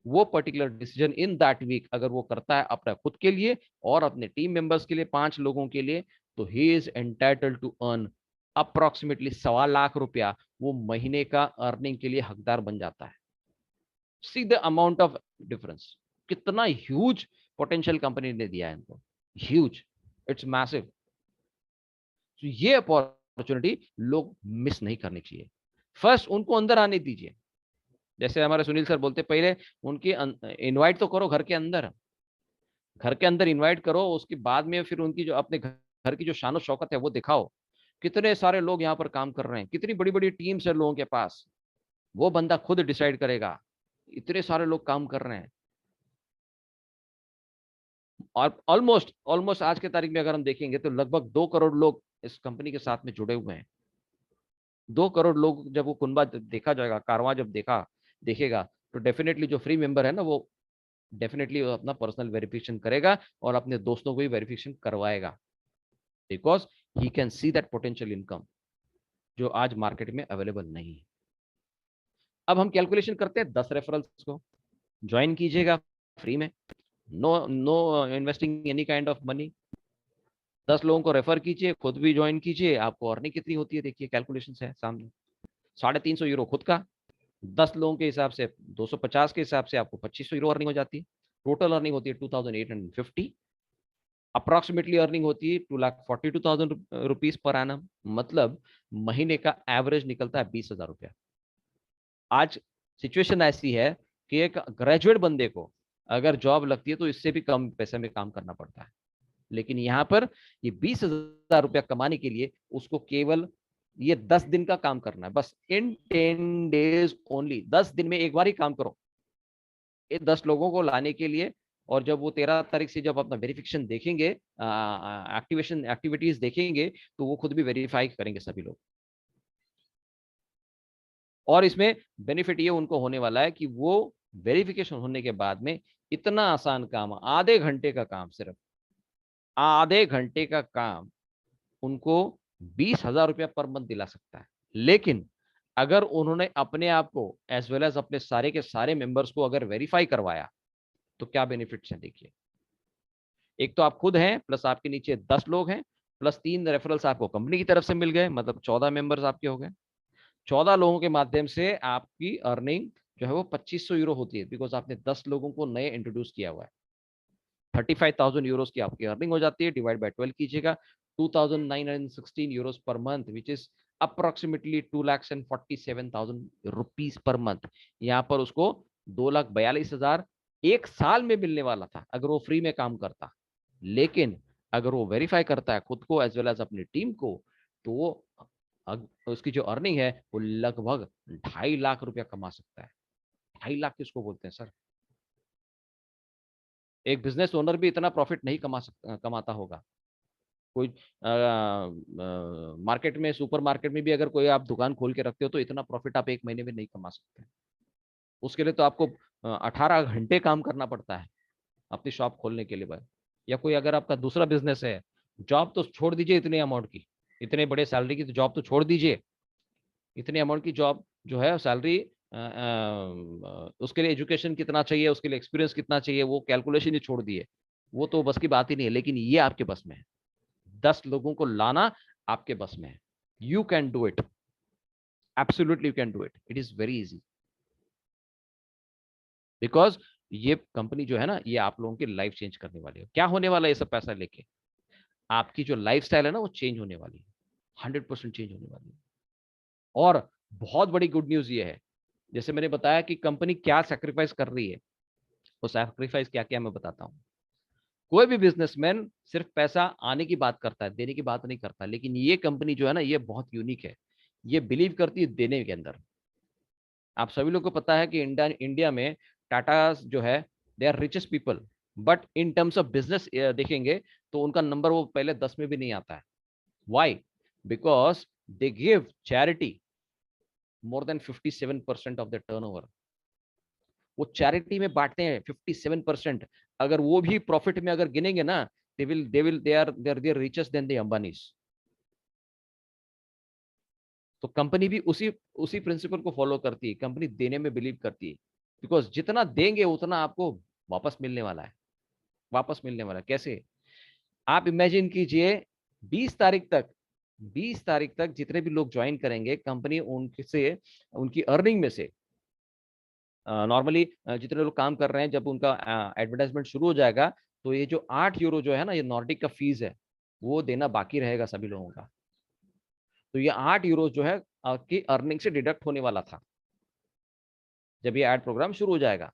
वो particular decision in that week अगर वो करता है अपना खुद के लिए और अपने टीम मेंबर्स के लिए, 5 लोगों के लिए, तो he is entitled to earn approximately 1.25 lakh रुपया वो महीने का अर्निंग के लिए हकदार बन जाता है। See the amount of difference, कितना ह्यूज पोटेंशियल कंपनी ने दिया है इनको, ह्यूज, इट्स मैसिव। तो ये अपॉर्चुनिटी लोग मिस नहीं करनी चाहिए। फर्स्ट उनको अंदर आने दीजिए, जैसे हमारे सुनील सर बोलते पहले उनकी इनवाइट तो करो, घर के अंदर, घर के अंदर इनवाइट करो, उसके बाद में फिर उनकी जो अपने घर की जो शान शौकत है वो दिखाओ। कितने सारे लोग यहाँ पर काम कर रहे हैं, कितनी बड़ी बड़ी टीम्स है लोगों के पास, वो बंदा खुद डिसाइड करेगा, इतने सारे लोग काम कर रहे हैं। और ऑलमोस्ट ऑलमोस्ट आज के तारीख में अगर हम देखेंगे तो लगभग 2 करोड़ लोग इस कंपनी के साथ में जुड़े हुए हैं। 2 करोड़ लोग जब वो कुनबा देखा जाएगा, कारवां जब देखेगा, तो डेफिनेटली जो फ्री मेंबर है ना, वो डेफिनेटली अपना पर्सनल वेरिफिकेशन करेगा और अपने दोस्तों को भी वेरिफिकेशन करवाएगा, because he can see that potential income जो आज मार्केट में अवेलेबल नहीं है। अब हम कैलकुलेशन करते हैं 10 रेफरल्स को, ज्वाइन कीजिएगा फ्री में, no no investing any kind of money. 10 लोगों को रेफर कीजिए, खुद भी ज्वाइन कीजिए, आपको अर्निंग कितनी होती है देखिए, कैलकुलेशन है सामने। 350 यूरो खुद का, 10 लोगों के हिसाब से 250 के हिसाब से आपको 2500 यूरो अर्निंग हो जाती है। टोटल अर्निंग होती है 2,850। अप्रोक्सीमेटली अर्निंग होती है 2,42,000 रुपीज पर एनम। मतलब महीने का एवरेज निकलता है 20,000 रुपया। आज सिचुएशन ऐसी है कि एक ग्रेजुएट बंदे को अगर जॉब लगती है तो इससे भी कम पैसे में काम करना पड़ता है, लेकिन यहाँ पर ये 20,000 रुपया कमाने के लिए उसको केवल ये 10 दिन का काम करना है, बस इन 10 डेज ओनली। 10 दिन में एक बार ही काम करो ये 10 लोगों को लाने के लिए। और जब वो 13 तारीख से जब अपना वेरिफिकेशन देखेंगे, एक्टिवेशन एक्टिविटीज देखेंगे, तो वो खुद भी वेरीफाई करेंगे सभी लोग। और इसमें बेनिफिट ये उनको होने वाला है कि वो वेरिफिकेशन होने के बाद में इतना आसान काम, आधे घंटे का काम, सिर्फ आधे घंटे का काम उनको 20,000 रुपया पर मंथ दिला सकता है। लेकिन अगर उन्होंने अपने आप को एज वेल एज अपने सारे के सारे मेंबर्स को अगर वेरीफाई करवाया तो क्या बेनिफिट्स हैं देखिए। एक तो आप खुद हैं, प्लस आपके नीचे 10 लोग हैं, प्लस 3 रेफरल्स आपको कंपनी की तरफ से मिल गए, मतलब 14 मेंबर्स आपके हो गए। 14 लोगों के माध्यम से आपकी अर्निंग जो है वो 2500 यूरो होती है, बिकॉज आपने 10 लोगों को नए इंट्रोड्यूस किया हुआ है। 35,000 यूरोस की आपकी अर्निंग हो जाती है, डिवाइड बाय 12 कीजिएगा, 2,916 euros per month, which is approximately 2,47,000 rupees per month. यहाँ पर उसको 2,42,000 एक साल में मिलने वाला था अगर वो फ्री में काम करता, लेकिन अगर वो वेरीफाई करता है खुद को एज वेल एज अपनी टीम को, तो वो उसकी जो अर्निंग है वो लगभग 2.5 लाख रुपया कमा सकता है। 2.5 लाख किसको बोलते हैं सर? एक बिजनेस ओनर भी इतना प्रॉफिट नहीं कमाता होगा। कोई मार्केट में, सुपर मार्केट में भी अगर कोई आप दुकान खोल के रखते हो तो इतना प्रॉफिट आप एक महीने में नहीं कमा सकते। उसके लिए तो आपको 18 घंटे काम करना पड़ता है अपनी शॉप खोलने के लिए भाई। या कोई अगर आपका दूसरा बिजनेस है, जॉब तो छोड़ दीजिए इतने अमाउंट की, इतने बड़े सैलरी की तो जॉब तो छोड़ दीजिए, इतने अमाउंट की जॉब जो है सैलरी, उसके लिए एजुकेशन कितना चाहिए, उसके लिए एक्सपीरियंस कितना चाहिए, वो कैलकुलेशन ही छोड़ दिए, वो तो बस की बात ही नहीं है। लेकिन ये आपके बस में है, 10 लोगों को लाना आपके बस में है। You can do it, absolutely you can do it, it is very easy. Because ये कंपनी जो है ना, ये आप लोगों की लाइफ चेंज करने वाली है। क्या होने वाला है ये सब पैसा लेके? आपकी जो लाइफ स्टाइल है ना, वो चेंज होने वाली है, 100% चेंज होने वाली है। और बहुत बड़ी गुड न्यूज ये है, जैसे मैंने बताया कि कंपनी क्या सैक्रिफाइस कर रही है, वो सैक्रिफाइस क्या क्या मैं बताता हूँ। कोई भी बिजनेसमैन सिर्फ पैसा आने की बात करता है, देने की बात नहीं करता, लेकिन ये कंपनी जो है ना, ये बहुत यूनिक है, ये बिलीव करती है देने के अंदर। आप सभी लोग को पता है कि इंडिया में टाटा जो है, they are richest people, but in terms of business देखेंगे तो उनका नंबर वो पहले 10 में भी नहीं आता है। Why? Because they give charity more than 57% of the turnover. वो चैरिटी में बांटते हैं 57%। अगर वो भी प्रॉफिट में अगर गिनेंगे ना, they are richest than the Ambanis. तो कंपनी भी उसी उसी प्रिंसिपल को फॉलो करती है, कंपनी देने में बिलीव करती है, बिकॉज जितना देंगे उतना आपको वापस मिलने वाला है, वापस मिलने वाला है। कैसे? आप इमेजिन कीजिए, 20 तारीख तक 20 तारीख तक जितने भी लोग ज्वाइन करेंगे कंपनी, उनसे उनकी अर्निंग में से नॉर्मली जितने लोग काम कर रहे हैं, जब उनका एडवर्टाइजमेंट शुरू हो जाएगा, तो ये जो 8 यूरो जो है ना, ये नॉर्डिक का फीस है, वो देना बाकी रहेगा सभी लोगों का। तो ये 8 यूरो जो है आपकी अर्निंग से डिडक्ट होने वाला था जब ये एड प्रोग्राम शुरू हो जाएगा।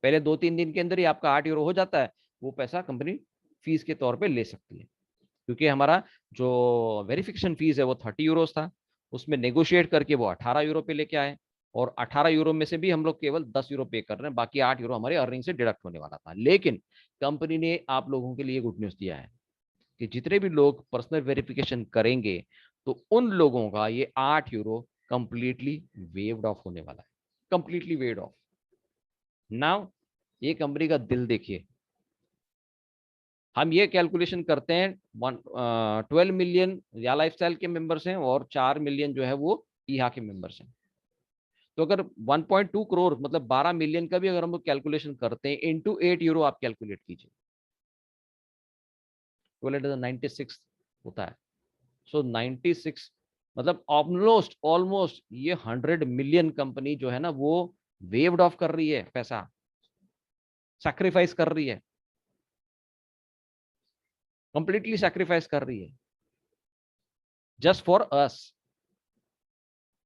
पहले 2-3 दिन के अंदर ही आपका 8 यूरो हो जाता है, वो पैसा कंपनी फीस के तौर पे ले सकती है। क्योंकि हमारा जो वेरिफिकेशन फीस है वो 30 यूरोस था, उसमें नेगोशिएट करके वो 18 यूरो पे लेके आए, और 18 यूरो में से भी हम लोग केवल 10 यूरो पे कर रहे हैं, बाकी 8 यूरो हमारे अर्निंग से डिडक्ट होने वाला था। लेकिन कंपनी ने आप लोगों के लिए गुड न्यूज दिया है कि जितने भी लोग पर्सनल वेरिफिकेशन करेंगे, तो उन लोगों का ये 8 यूरो कंप्लीटली वेव्ड ऑफ होने वाला है, कंप्लीटली वेव्ड ऑफ। नाउ ये कंपनी का दिल देखिए, हम ये कैलकुलेशन करते हैं 12 मिलियन या लाइफस्टाइल के मेंबर्स हैं, और 4 मिलियन जो है वो ईहा के मेंबर्स हैं। तो अगर 1.2 करोड़ मतलब 12 मिलियन का भी अगर हम लोग कैलकुलेशन करते हैं, इंटू 8 यूरो आप कैलकुलेट कीजिए, 96 होता है। सो 96 मतलब ऑलमोस्ट ऑलमोस्ट ये 100 मिलियन कंपनी जो है ना, वो वेव्ड ऑफ कर रही है, पैसा सैक्रिफाइस कर रही है, कंप्लीटली सैक्रिफाइस कर रही है, जस्ट फॉर अस।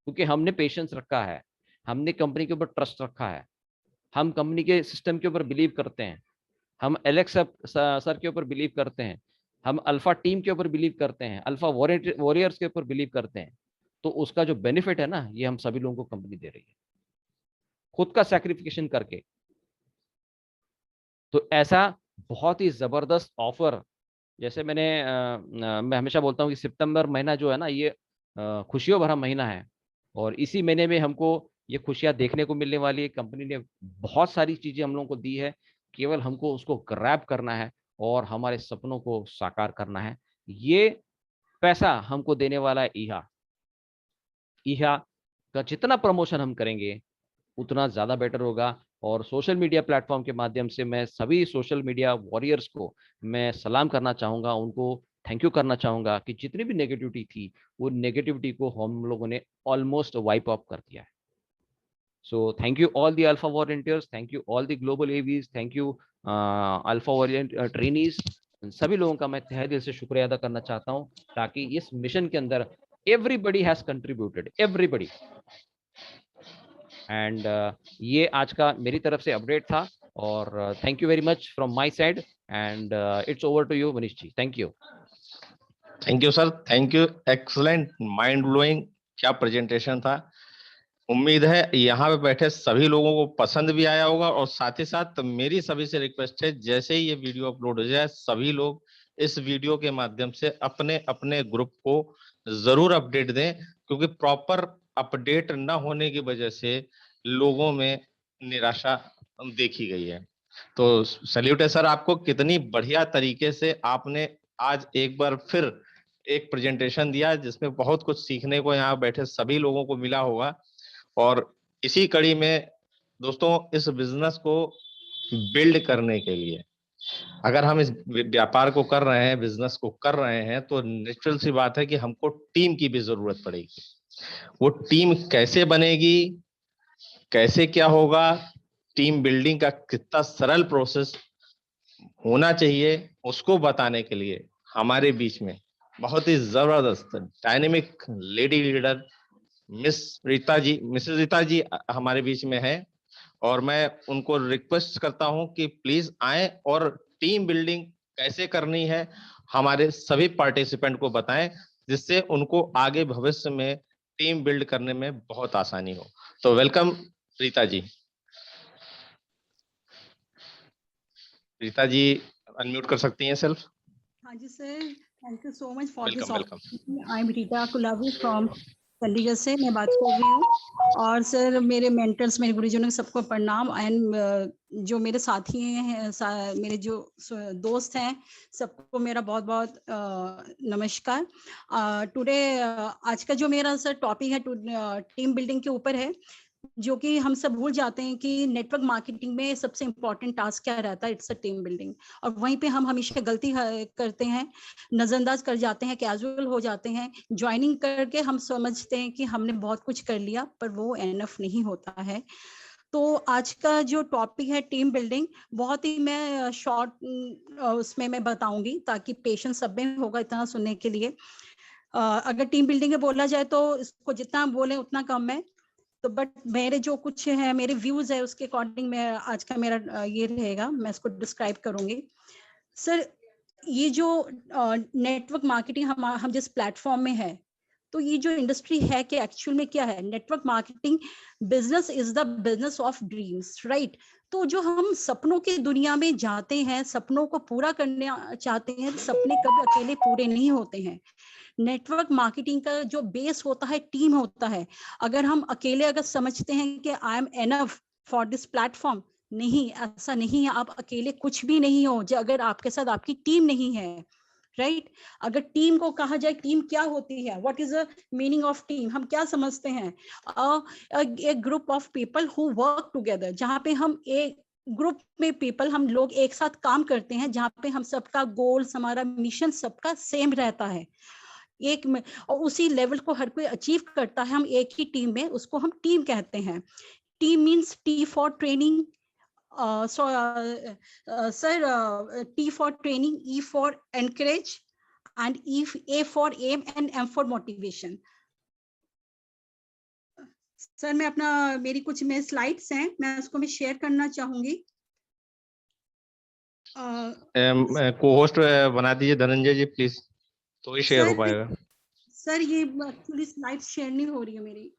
क्योंकि हमने पेशेंस रखा है, हमने कंपनी के ऊपर ट्रस्ट रखा है, हम कंपनी के सिस्टम के ऊपर बिलीव करते हैं, हम एलेक्स सर के ऊपर बिलीव करते हैं, हम अल्फा टीम के ऊपर बिलीव करते हैं, अल्फा वॉरियर्स के ऊपर बिलीव करते हैं। तो उसका जो बेनिफिट है ना, ये हम सभी लोगों को कंपनी दे रही है, खुद का सैक्रिफिकेशन करके। तो ऐसा बहुत ही जबरदस्त ऑफर, जैसे मैं हमेशा बोलता हूँ कि सितंबर महीना जो है ना, ये खुशियों भरा महीना है, और इसी महीने में हमको ये खुशियां देखने को मिलने वाली है। कंपनी ने बहुत सारी चीजें हम लोगों को दी है, केवल हमको उसको ग्रैब करना है और हमारे सपनों को साकार करना है। ये पैसा हमको देने वाला है ईहा। ईहा का जितना प्रमोशन हम करेंगे उतना ज़्यादा बेटर होगा। और सोशल मीडिया प्लेटफॉर्म के माध्यम से मैं सभी सोशल मीडिया वॉरियर्स को मैं सलाम करना चाहूँगा, उनको थैंक यू करना चाहूँगा कि जितनी भी नेगेटिविटी थी, वो नेगेटिविटी को हम लोगों ने ऑलमोस्ट वाइप ऑफ कर दिया है। So thank you all the alpha warrianteers, thank you all the global AVs, thank you alpha warriant trainees. सभी लोगों का मैं तहे दिल से शुक्रिया अदा करना चाहता हूँ, ताकि इस मिशन के अंदर everybody has contributed, everybody. And ये आज का मेरी तरफ से अपडेट था, और thank you very much from my side, and it's over to you Manish ji. Thank you. Thank you sir, thank you, excellent, mind blowing, क्या प्रेजेंटेशन था। उम्मीद है यहाँ पे बैठे सभी लोगों को पसंद भी आया होगा, और साथ ही साथ मेरी सभी से रिक्वेस्ट है, जैसे ही ये वीडियो अपलोड हो जाए, सभी लोग इस वीडियो के माध्यम से अपने अपने ग्रुप को जरूर अपडेट दें, क्योंकि प्रॉपर अपडेट न होने की वजह से लोगों में निराशा देखी गई है। तो सैल्यूट है सर आपको, कितनी बढ़िया तरीके से आपने आज एक बार फिर एक प्रेजेंटेशन दिया जिसमें बहुत कुछ सीखने को यहाँ बैठे सभी लोगों को मिला होगा। और इसी कड़ी में दोस्तों, इस बिजनेस को बिल्ड करने के लिए, अगर हम इस व्यापार को कर रहे हैं, बिजनेस को कर रहे हैं, तो नेचुरल सी बात है कि हमको टीम की भी जरूरत पड़ेगी। वो टीम कैसे बनेगी, कैसे क्या होगा, टीम बिल्डिंग का कितना सरल प्रोसेस होना चाहिए, उसको बताने के लिए हमारे बीच में बहुत ही जबरदस्त dynamic lady leader Mrs Rita ji हमारे बीच में है। और मैं उनको रिक्वेस्ट करता हूं कि प्लीज आए और टीम बिल्डिंग कैसे करनी है हमारे सभी पार्टिसिपेंट को बताएं, जिससे उनको आगे भविष्य में टीम बिल्ड करने में बहुत आसानी हो। तो वेलकम रीता जी। रीता जी अनम्यूट कर सकती हैं सेल्फ। हाँ जी sir, thank you so much for this welcome welcome. Opportunity. I am Rita Kulavi from Chandigarh से मैं बात कर रही हूँ। और सर मेरे मेंटर्स, मेरे गुरुजनों सबको प्रणाम। एंड जो मेरे साथी हैं, मेरे जो दोस्त हैं, सबको मेरा बहुत बहुत नमस्कार। टुडे आज का जो मेरा सर टॉपिक है टीम बिल्डिंग के ऊपर है, जो कि हम सब भूल जाते हैं कि नेटवर्क मार्केटिंग में सबसे इम्पोर्टेंट टास्क क्या रहता है, इट्स अ टीम बिल्डिंग। और वहीं पे हम हमेशा गलती करते हैं, नजरअंदाज कर जाते हैं, कैजुअल हो जाते हैं। ज्वाइनिंग करके हम समझते हैं कि हमने बहुत कुछ कर लिया, पर वो एनफ नहीं होता है। तो आज का जो टॉपिक है टीम बिल्डिंग, बहुत ही मैं शॉर्ट उसमें मैं बताऊंगी, ताकि पेशेंस सब में होगा इतना सुनने के लिए। अगर टीम बिल्डिंग में बोला जाए तो इसको जितना बोले उतना कम है। तो बट मेरे जो कुछ है, मेरे व्यूज है, उसके अकॉर्डिंग मैं आज का मेरा ये रहेगा, मैं इसको डिस्क्राइब करूंगी। सर ये जो नेटवर्क मार्केटिंग हम जिस प्लेटफॉर्म में है, तो ये जो इंडस्ट्री है कि एक्चुअल में क्या है, network marketing business is the business of dreams, right. तो जो हम सपनों की दुनिया में जाते हैं, सपनों को पूरा करने चाहते हैं, सपने कभी अकेले पूरे नहीं होते हैं। नेटवर्क मार्केटिंग का जो बेस होता है टीम होता है। अगर हम अकेले अगर समझते हैं कि I am enough for this platform, नहीं, ऐसा नहीं है। आप अकेले कुछ भी नहीं हो जो अगर आपके साथ आपकी टीम नहीं है, राइट। अगर टीम को कहा जाए, टीम क्या होती है, what is the meaning of team, हम क्या समझते हैं? एक group of people who work together, जहाँ पे हम एक ग्रुप में पीपल, हम लोग एक साथ काम करते हैं, जहाँ पे हम सबका गोल्स, हमारा मिशन सबका सेम रहता है, एक में, और उसी लेवल को हर कोई अचीव करता है। हम एक ही टीम में, उसको हम टीम कहते हैं। Team means T for training, sir T for training, E for encourage, and E A for M, and M for motivation. Sir मैं अपना, मेरी कुछ में स्लाइड्स हैं, मैं उसको मैं शेयर करना चाहूंगी। को होस्ट बना दीजिए धनंजय जी प्लीज, तो ही शेयर हो पाएगा। सर ये एक्चुअली स्लाइड्स शेयर नहीं हो रही है मेरी।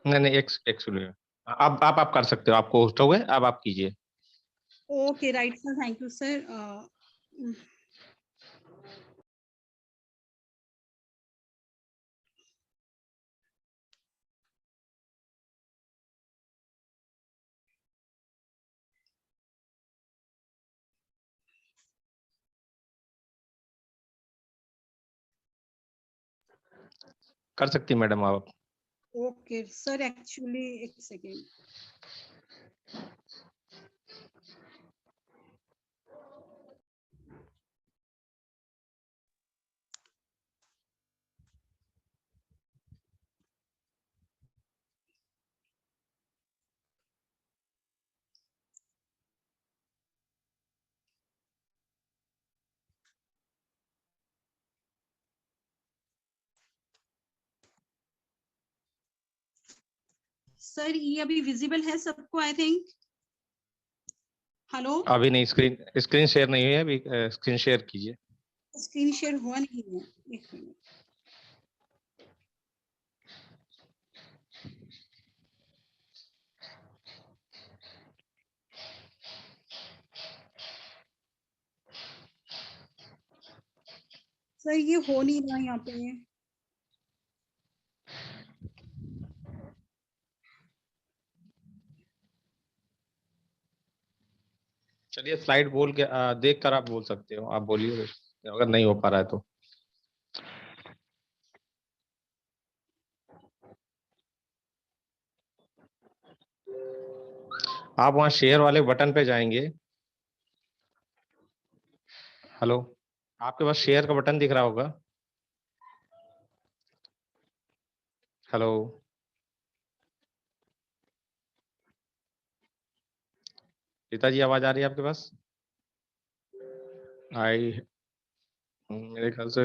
नहीं नहीं, एक्चुअली आप कर सकते हो, आपको होस्ट हो गए, अब आप कीजिए। Okay right sir, thank you sir. कर सकती मैडम आप। ओके सर, एक्चुअली एक सेकेंड। सर ये अभी विजिबल है सबको, आई थिंक। हेलो, अभी नहीं, स्क्रीन शेयर नहीं हुई है अभी, स्क्रीन शेयर कीजिए। स्क्रीन शेयर हुआ नहीं है, एक मिनट। सर ये हो नहीं रहा यहाँ पे। चलिए स्लाइड बोल के देख कर आप बोल सकते हो, आप बोलिए अगर नहीं हो पा रहा है तो। आप वहां शेयर वाले बटन पे जाएंगे। हेलो, आपके पास शेयर का बटन दिख रहा होगा। हेलो, पिताजी आवाज आ रही है आपके पास? आई, मेरे ख्याल से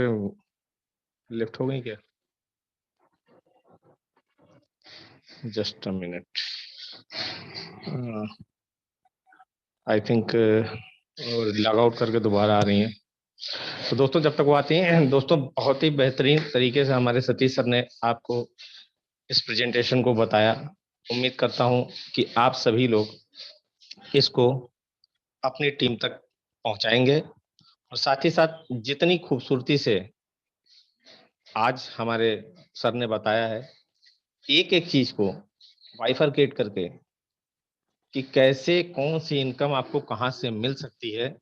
लिफ्ट हो गई क्या? Just a minute, I think log out करके दोबारा आ रही हैं। तो दोस्तों जब तक वो आती हैं, दोस्तों बहुत ही बेहतरीन तरीके से हमारे सतीश सर ने आपको इस प्रेजेंटेशन को बताया। उम्मीद करता हूं कि आप सभी लोग इसको अपनी टीम तक पहुंचाएंगे, और साथ ही साथ जितनी खूबसूरती से आज हमारे सर ने बताया है, एक एक चीज को बाइफरकेट करके कि कैसे कौन सी इनकम आपको कहां से मिल सकती है,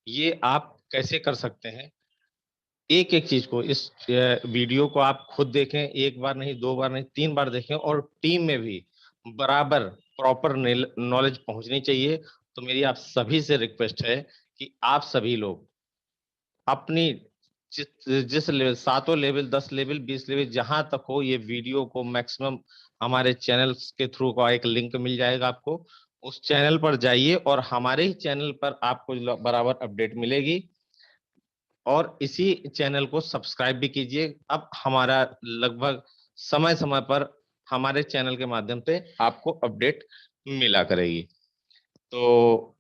ये आप कैसे कर सकते हैं, एक एक चीज को, इस वीडियो को आप खुद देखें, एक बार नहीं, दो बार नहीं, 3 बार देखें, और टीम में भी बराबर प्रॉपर नॉलेज पहुंचनी चाहिए। तो मेरी आप सभी से रिक्वेस्ट है कि आप सभी लोग अपनी जिस लेवल, 7 लेवल, 10 लेवल, 20 लेवल, जहां तक हो, ये वीडियो को मैक्सिमम हमारे चैनल्स के थ्रू का एक लिंक मिल जाएगा आपको, उस चैनल पर जाइए और हमारे ही चैनल पर आपको बराबर अपडेट मिलेगी, और इसी चैनल को सब्सक्राइब भी कीजिए। अब हमारा लगभग समय समय पर हमारे चैनल के माध्यम से आपको अपडेट मिला करेगी। तो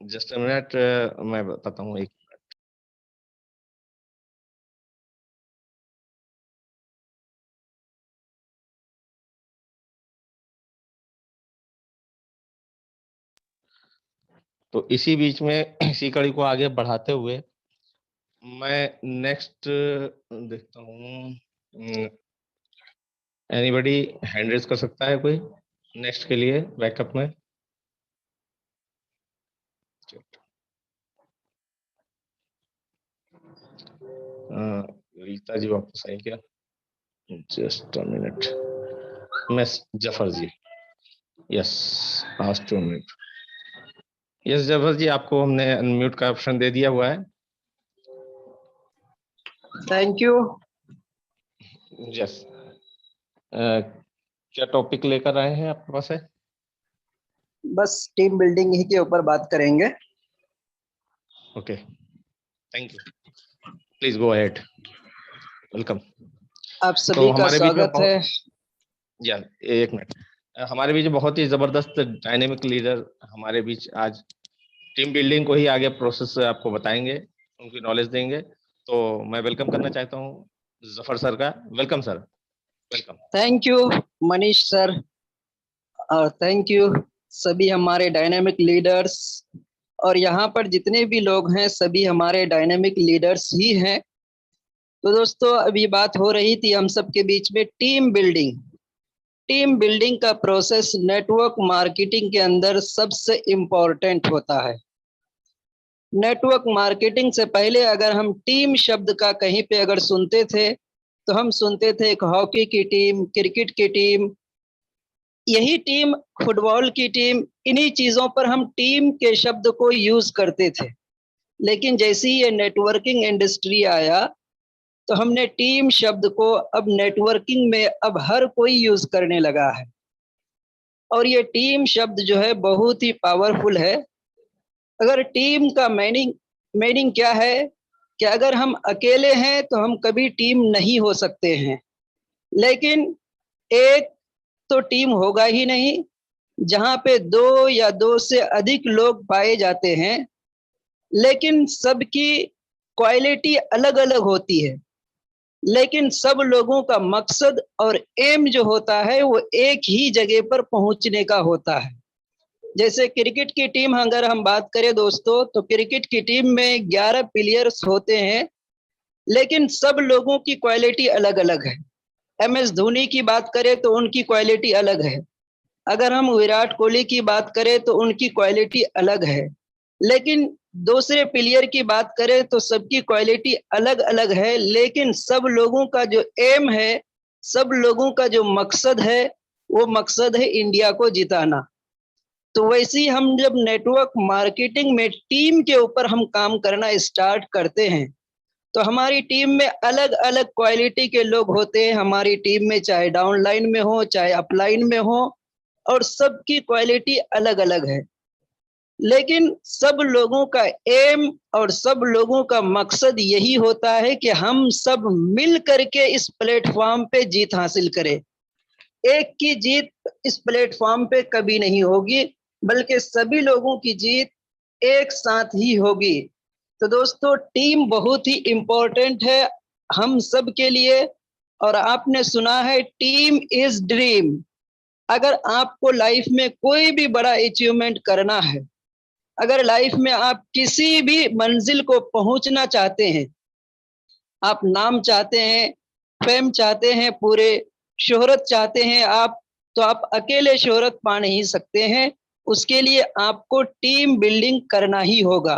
जस्ट अ मिनट, मैं बताता हूँ। एक तो इसी बीच में इसी कड़ी को आगे बढ़ाते हुए मैं नेक्स्ट देखता हूँ, एनीबॉडी हैंड रेज कर सकता है कोई नेक्स्ट के लिए बैकअप में? रीता जी वापस आई क्या? Just a minute, Miss Zafar ji, yes, last 2 minute. Yes Zafar ji, आपको हमने अनम्यूट का ऑप्शन दे दिया हुआ है। Thank you. यस, क्या टॉपिक लेकर आए हैं आपके पास है? बस टीम बिल्डिंग ही के ऊपर बात करेंगे। Okay, thank you, please go ahead, welcome. आप तो सभी का हमारे बीच में स्वागत है। या एक मिनट, हमारे बीच बहुत ही जबरदस्त डायनेमिक लीडर हमारे बीच आज टीम बिल्डिंग को ही आगे प्रोसेस आपको बताएंगे, उनकी नॉलेज देंगे। तो मैं वेलकम करना चाहता हूँ जफर सर का। Welcome sir, welcome. Thank you Manish sir, और थैंक यू सभी हमारे डायनेमिक लीडर्स, और यहाँ पर जितने भी लोग हैं सभी हमारे डायनेमिक लीडर्स ही हैं। तो दोस्तों अभी बात हो रही थी हम सबके बीच में टीम बिल्डिंग। टीम बिल्डिंग का प्रोसेस नेटवर्क मार्केटिंग के अंदर सबसे इम्पोर्टेंट होता है। नेटवर्क मार्केटिंग से पहले अगर हम टीम शब्द का कहीं पे अगर सुनते थे तो हम सुनते थे एक हॉकी की टीम, क्रिकेट की टीम, यही टीम, फुटबॉल की टीम, इन्हीं चीजों पर हम टीम के शब्द को यूज करते थे। लेकिन जैसे ही ये नेटवर्किंग इंडस्ट्री आया तो हमने टीम शब्द को अब नेटवर्किंग में अब हर कोई यूज करने लगा है। और ये टीम शब्द जो है बहुत ही पावरफुल है। अगर टीम का मीनिंग क्या है कि अगर हम अकेले हैं तो हम कभी टीम नहीं हो सकते हैं, लेकिन एक तो टीम होगा ही नहीं। जहां पे 2 या 2 से अधिक लोग पाए जाते हैं, लेकिन सबकी क्वालिटी अलग अलग होती है, लेकिन सब लोगों का मकसद और एम जो होता है वो एक ही जगह पर पहुंचने का होता है। जैसे क्रिकेट की टीम अगर हम बात करें दोस्तों, तो क्रिकेट की टीम में 11 प्लेयर्स होते हैं, लेकिन सब लोगों की क्वालिटी अलग अलग है। MS धोनी की बात करें तो उनकी क्वालिटी अलग है, अगर हम विराट कोहली की बात करें तो उनकी क्वालिटी अलग है, लेकिन दूसरे प्लेयर की बात करें तो सबकी क्वालिटी अलग अलग है, लेकिन सब लोगों का जो एम है, सब लोगों का जो मकसद है, वो मकसद है इंडिया को जिताना। तो वैसे ही हम जब नेटवर्क मार्केटिंग में टीम के ऊपर हम काम करना स्टार्ट करते हैं, तो हमारी टीम में अलग अलग क्वालिटी के लोग होते हैं हमारी टीम में, चाहे डाउनलाइन में हो चाहे अपलाइन में हो, और सबकी क्वालिटी अलग अलग है। लेकिन सब लोगों का एम और सब लोगों का मकसद यही होता है कि हम सब मिल करके इस प्लेटफॉर्म पे जीत हासिल करें। एक की जीत इस प्लेटफॉर्म पे कभी नहीं होगी, बल्कि सभी लोगों की जीत एक साथ ही होगी। तो दोस्तों, टीम बहुत ही इम्पोर्टेंट है हम सब के लिए। और आपने सुना है, टीम इज ड्रीम। अगर आपको लाइफ में कोई भी बड़ा अचीवमेंट करना है, अगर लाइफ में आप किसी भी मंजिल को पहुंचना चाहते हैं, आप नाम चाहते हैं, फेम चाहते हैं, पूरे शोहरत चाहते हैं आप, तो आप अकेले शोहरत पा नहीं सकते हैं। उसके लिए आपको टीम बिल्डिंग करना ही होगा।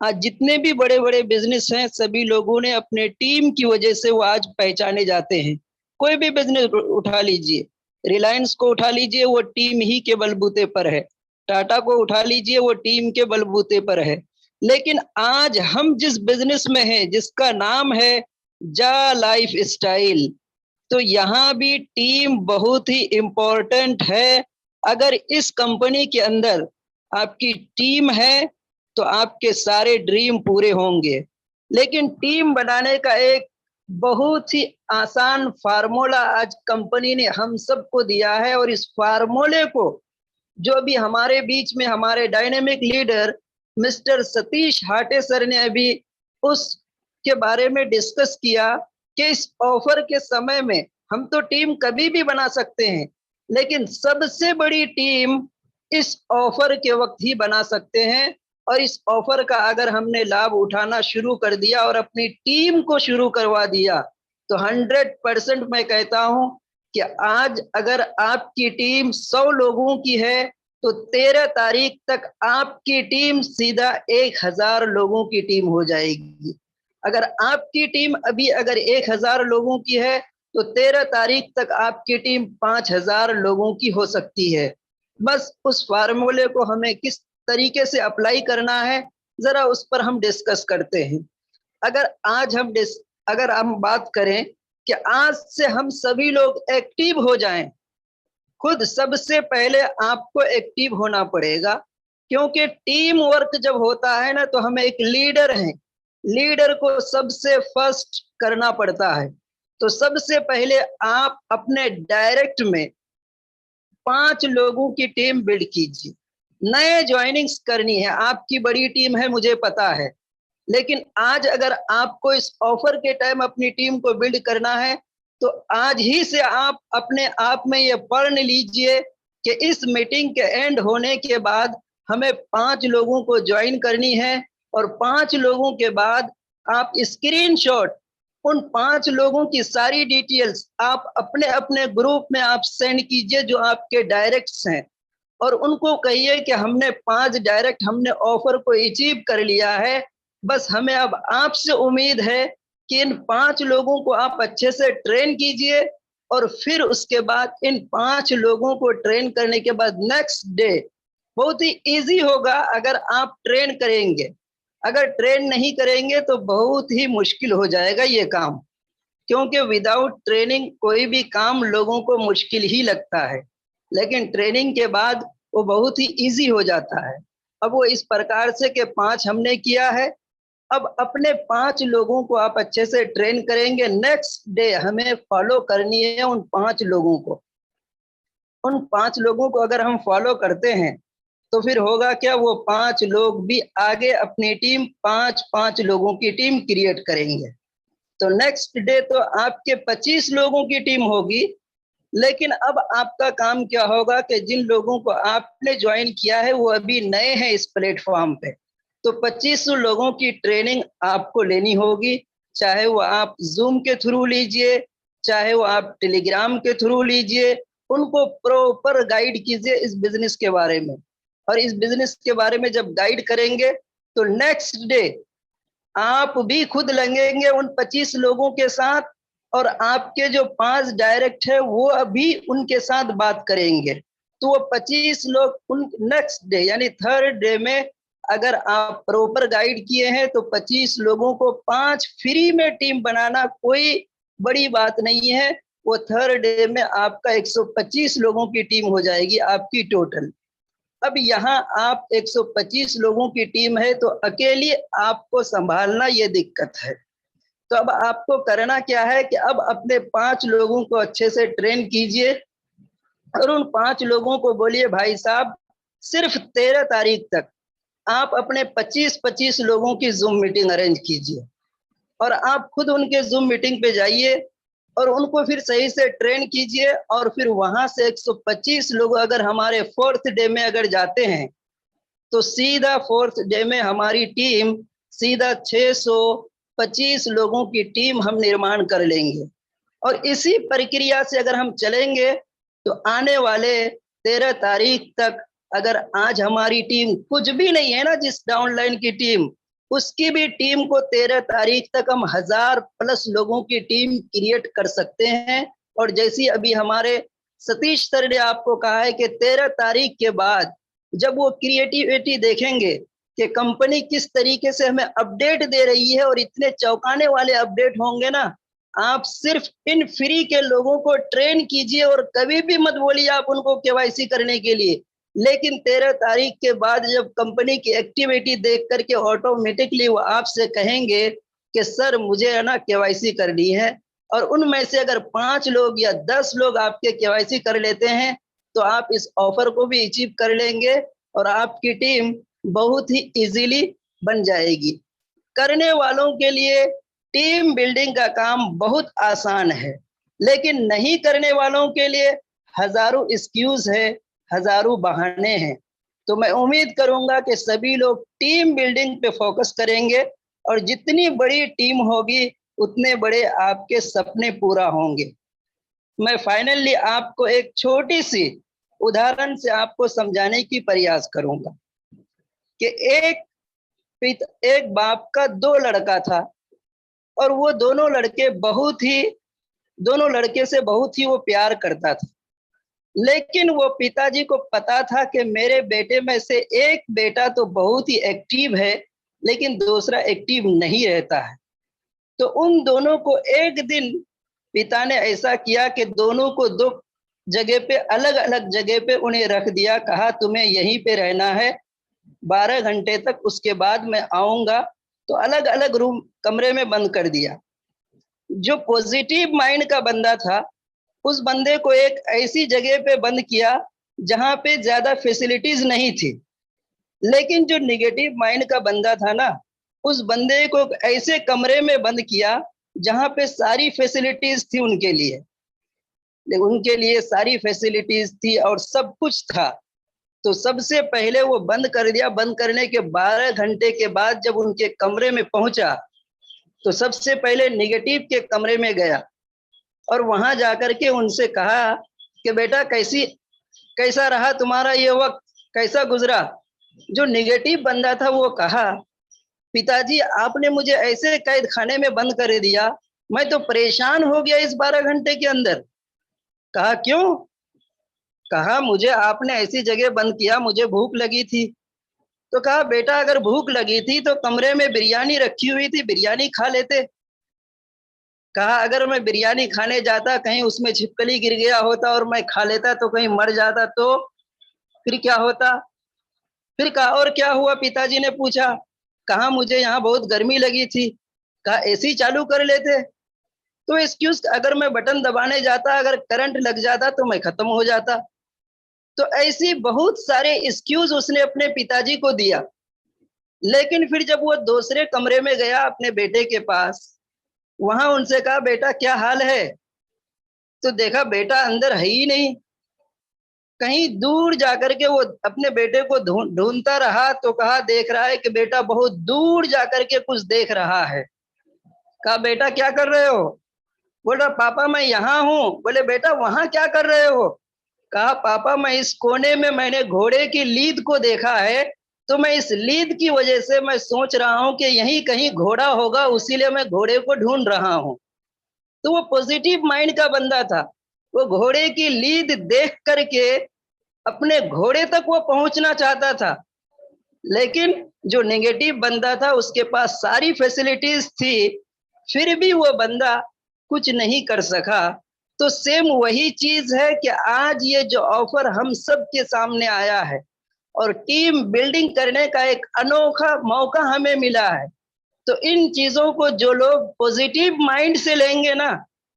आज जितने भी बड़े बड़े बिजनेस हैं, सभी लोगों ने अपने टीम की वजह से वो आज पहचाने जाते हैं। कोई भी बिजनेस उठा लीजिए, रिलायंस को उठा लीजिए, वो टीम ही के बलबूते पर है। टाटा को उठा लीजिए, वो टीम के बलबूते पर है। लेकिन आज हम जिस बिजनेस में हैं, जिसका नाम है जा लाइफ स्टाइल, तो यहाँ भी टीम बहुत ही इम्पोर्टेंट है। अगर इस कंपनी के अंदर आपकी टीम है तो आपके सारे ड्रीम पूरे होंगे। लेकिन टीम बनाने का एक बहुत ही आसान फार्मूला आज कंपनी ने हम सबको दिया है, और इस फार्मूले को जो भी हमारे बीच में हमारे dynamic leader Mister Satish Hate sir ने अभी उसके बारे में डिस्कस किया कि इस ऑफर के समय में हम तो टीम कभी भी बना सकते हैं, लेकिन सबसे बड़ी टीम इस ऑफर के वक्त ही बना सकते हैं। और इस ऑफर का अगर हमने लाभ उठाना शुरू कर दिया और अपनी टीम को शुरू करवा दिया, तो 100% मैं कहता हूं कि आज अगर आपकी टीम 100 लोगों की है, तो 13 तारीख तक आपकी टीम सीधा 1000 लोगों की टीम हो जाएगी। अगर आपकी टीम अभी अगर 1000 लोगों की है, तो 13 तारीख तक आपकी टीम 5000 लोगों की हो सकती है। बस उस फार्मूले को हमें किस तरीके से अप्लाई करना है, जरा उस पर हम डिस्कस करते हैं। अगर हम बात करें कि आज से हम सभी लोग एक्टिव हो जाएं, खुद सबसे पहले आपको एक्टिव होना पड़ेगा, क्योंकि टीम वर्क जब होता है ना, तो हमें एक लीडर है, लीडर को सबसे फर्स्ट करना पड़ता है। तो सबसे पहले आप अपने डायरेक्ट में 5 लोगों की टीम बिल्ड कीजिए। नए ज्वाइनिंग्स करनी है, आपकी बड़ी टीम है मुझे पता है, लेकिन आज अगर आपको इस ऑफर के टाइम अपनी टीम को बिल्ड करना है, तो आज ही से आप अपने आप में ये पढ़ लीजिए कि इस मीटिंग के एंड होने के बाद हमें 5 लोगों को ज्वाइन करनी है, और 5 लोगों के बाद आप स्क्रीनशॉट उन 5 लोगों की सारी डिटेल्स आप अपने अपने ग्रुप में आप सेंड कीजिए, जो आपके डायरेक्ट्स हैं, और उनको कहिए कि हमने 5 डायरेक्ट हमने ऑफर को अचीव कर लिया है। बस हमें अब आपसे उम्मीद है कि इन 5 लोगों को आप अच्छे से ट्रेन कीजिए, और फिर उसके बाद इन 5 लोगों को ट्रेन करने के बाद नेक्स्ट डे बहुत ही इजी होगा अगर आप ट्रेन करेंगे। अगर ट्रेन नहीं करेंगे तो बहुत ही मुश्किल हो जाएगा ये काम, क्योंकि विदाउट ट्रेनिंग कोई भी काम लोगों को मुश्किल ही लगता है, लेकिन ट्रेनिंग के बाद वो बहुत ही इजी हो जाता है। अब वो इस प्रकार से कि 5 हमने किया है, अब अपने 5 लोगों को आप अच्छे से ट्रेन करेंगे। नेक्स्ट डे हमें फॉलो करनी है उन 5 लोगों को। उन 5 लोगों को अगर हम फॉलो करते हैं, तो फिर होगा क्या, वो 5 लोग भी आगे अपनी टीम 5-5 लोगों की टीम क्रिएट करेंगे। तो नेक्स्ट डे तो आपके 25 लोगों की टीम होगी। लेकिन अब आपका काम क्या होगा कि जिन लोगों को आपने ज्वाइन किया है वो अभी नए हैं इस प्लेटफॉर्म पे, तो 25 लोगों की ट्रेनिंग आपको लेनी होगी। चाहे वो आप जूम के थ्रू लीजिए, चाहे वो आप टेलीग्राम के थ्रू लीजिए, उनको प्रॉपर गाइड कीजिए इस बिजनेस के बारे में। और इस बिजनेस के बारे में जब गाइड करेंगे तो नेक्स्ट डे आप भी खुद लगेंगे उन 25 लोगों के साथ, और आपके जो 5 डायरेक्ट है वो अभी उनके साथ बात करेंगे। तो वो 25 लोग उन नेक्स्ट डे यानी थर्ड डे में अगर आप प्रॉपर गाइड किए हैं तो 25 लोगों को 5 फ्री में टीम बनाना कोई बड़ी बात नहीं है। वो थर्ड डे में आपका 125 लोगों की टीम हो जाएगी आपकी टोटल। अब यहाँ आप 125 लोगों की टीम है तो अकेले आपको संभालना ये दिक्कत है। तो अब आपको करना क्या है कि अब अपने 5 लोगों को अच्छे से ट्रेन कीजिए और उन 5 लोगों को बोलिए भाई साहब सिर्फ 13 तारीख तक आप अपने 25-25 लोगों की जूम मीटिंग अरेंज कीजिए और आप खुद उनके जूम मीटिंग पे जाइए और उनको फिर सही से ट्रेन कीजिए। और फिर वहां से 125 लोग अगर हमारे 4th डे में अगर जाते हैं तो सीधा 4th डे में हमारी टीम सीधा 625 लोगों की टीम हम निर्माण कर लेंगे। और इसी प्रक्रिया से अगर हम चलेंगे तो आने वाले 13 तारीख तक अगर आज हमारी टीम कुछ भी नहीं है ना, जिस डाउनलाइन की टीम उसकी भी टीम को 13 तारीख तक हम 1000+ लोगों की टीम क्रिएट कर सकते हैं। और जैसी अभी हमारे सतीश सर ने आपको कहा है कि 13 तारीख के बाद जब वो क्रिएटिविटी देखेंगे कि कंपनी किस तरीके से हमें अपडेट दे रही है और इतने चौंकाने वाले अपडेट होंगे ना, आप सिर्फ इन फ्री के लोगों को ट्रेन कीजिए और कभी भी मत बोलिए आप उनको केवाईसी करने के लिए। लेकिन 13 तारीख के बाद जब कंपनी की एक्टिविटी देख करके ऑटोमेटिकली वो आपसे कहेंगे कि सर मुझे है ना केवाईसी करनी है, और उनमें से अगर 5 लोग या 10 लोग आपके केवाईसी कर लेते हैं तो आप इस ऑफर को भी अचीव कर लेंगे और आपकी टीम बहुत ही इजीली बन जाएगी। करने वालों के लिए टीम बिल्डिंग का काम बहुत आसान है, लेकिन नहीं करने वालों के लिए हजारों एक्सक्यूज है, हजारों बहाने हैं। तो मैं उम्मीद करूंगा कि सभी लोग टीम बिल्डिंग पे फोकस करेंगे और जितनी बड़ी टीम होगी उतने बड़े आपके सपने पूरा होंगे। मैं फाइनली आपको एक छोटी सी उदाहरण से आपको समझाने की प्रयास करूंगा कि एक बाप का 2 लड़का था और वो दोनों लड़के से बहुत ही वो प्यार करता था। लेकिन वो पिताजी को पता था कि मेरे बेटे में से एक बेटा तो बहुत ही एक्टिव है लेकिन दूसरा एक्टिव नहीं रहता है। तो उन दोनों को एक दिन पिता ने ऐसा किया कि दोनों को 2 जगह पे अलग अलग जगह पे उन्हें रख दिया। कहा तुम्हें यहीं पे रहना है 12 घंटे तक, उसके बाद मैं आऊंगा। तो अलग अलग रूम कमरे में बंद कर दिया। जो पॉजिटिव माइंड का बंदा था उस बंदे को एक ऐसी जगह पे बंद किया जहां पे ज्यादा फैसिलिटीज नहीं थी। लेकिन जो निगेटिव माइंड का बंदा था ना, उस बंदे को ऐसे कमरे में बंद किया जहां पे सारी फैसिलिटीज थी उनके लिए सारी फैसिलिटीज थी और सब कुछ था। तो सबसे पहले वो बंद कर दिया। बंद करने के 12 घंटे के बाद जब उनके कमरे में पहुंचा तो सबसे पहले निगेटिव के कमरे में गया और वहां जाकर के उनसे कहा कि बेटा कैसा रहा तुम्हारा ये वक्त, कैसा गुजरा। जो निगेटिव बंदा था वो कहा पिताजी आपने मुझे ऐसे कैद खाने में बंद कर दिया, मैं तो परेशान हो गया इस 12 घंटे के अंदर। कहा क्यों? कहा मुझे आपने ऐसी जगह बंद किया, मुझे भूख लगी थी। तो कहा बेटा अगर भूख लगी थी तो कमरे में बिरयानी रखी हुई थी, बिरयानी खा लेते। कहा अगर मैं बिरयानी खाने जाता कहीं उसमें छिपकली गिर गया होता और मैं खा लेता तो कहीं मर जाता तो फिर क्या होता? फिर कहा और क्या हुआ? पिताजी ने पूछा। कहा मुझे यहाँ बहुत गर्मी लगी थी। कहा एसी चालू कर लेते। तो एक्सक्यूज अगर मैं बटन दबाने जाता अगर करंट लग जाता तो मैं खत्म हो जाता। तो ऐसी बहुत सारे एक्सक्यूज उसने अपने पिताजी को दिया। लेकिन फिर जब वो दूसरे कमरे में गया अपने बेटे के पास, वहां उनसे कहा बेटा क्या हाल है? तो देखा बेटा अंदर है ही नहीं। कहीं दूर जाकर के वो अपने बेटे को ढूंढता रहा तो कहा देख रहा है कि बेटा बहुत दूर जाकर के कुछ देख रहा है। कहा बेटा क्या कर रहे हो? बोला पापा मैं यहाँ हूँ। बोले बेटा वहां क्या कर रहे हो? कहा पापा मैं इस कोने में मैंने घोड़े की लीद को देखा है, तो मैं इस लीद की वजह से मैं सोच रहा हूँ कि यहीं कहीं घोड़ा होगा, उसीलिए मैं घोड़े को ढूंढ रहा हूँ। तो वो पॉजिटिव माइंड का बंदा था। वो घोड़े की लीद देख करके अपने घोड़े तक वो पहुंचना चाहता था, लेकिन जो नेगेटिव बंदा था उसके पास सारी फैसिलिटीज थी, फिर भी वो बंदा कुछ नहीं कर सका। तो सेम वही चीज है कि आज ये जो ऑफर हम सब के सामने आया है और टीम बिल्डिंग करने का एक अनोखा मौका हमें मिला है, तो इन चीजों को जो लोग पॉजिटिव माइंड से लेंगे ना,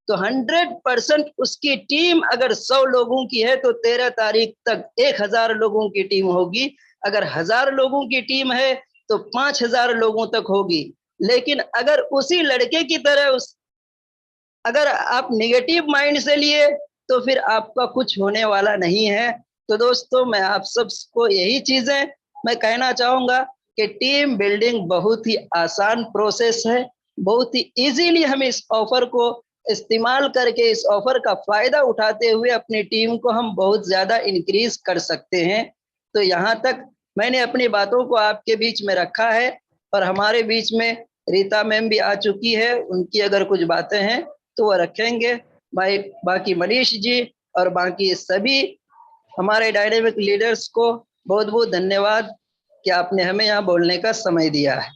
तो 100% उसकी टीम अगर 100 लोगों की है तो 13 तारीख तक 1000 लोगों की टीम होगी। अगर 1000 लोगों की टीम है तो 5000 लोगों तक होगी। लेकिन अगर उसी लड़के की तरह अगर आप नेगेटिव माइंड से लिए तो फिर आपका कुछ होने वाला नहीं है। तो दोस्तों मैं आप सबको यही चीजें मैं कहना चाहूंगा कि टीम बिल्डिंग बहुत ही आसान प्रोसेस है। बहुत ही इजीली हम इस ऑफर को इस्तेमाल करके इस ऑफर का फायदा उठाते हुए अपनी टीम को हम बहुत ज्यादा इंक्रीज कर सकते हैं। तो यहाँ तक मैंने अपनी बातों को आपके बीच में रखा है और हमारे बीच में रीता मैम भी आ चुकी है, उनकी अगर कुछ बातें हैं तो वो रखेंगे। भाई बाकी मनीष जी और बाकी सभी हमारे डायनेमिक लीडर्स को बहुत बहुत धन्यवाद कि आपने हमें यहाँ बोलने का समय दिया है।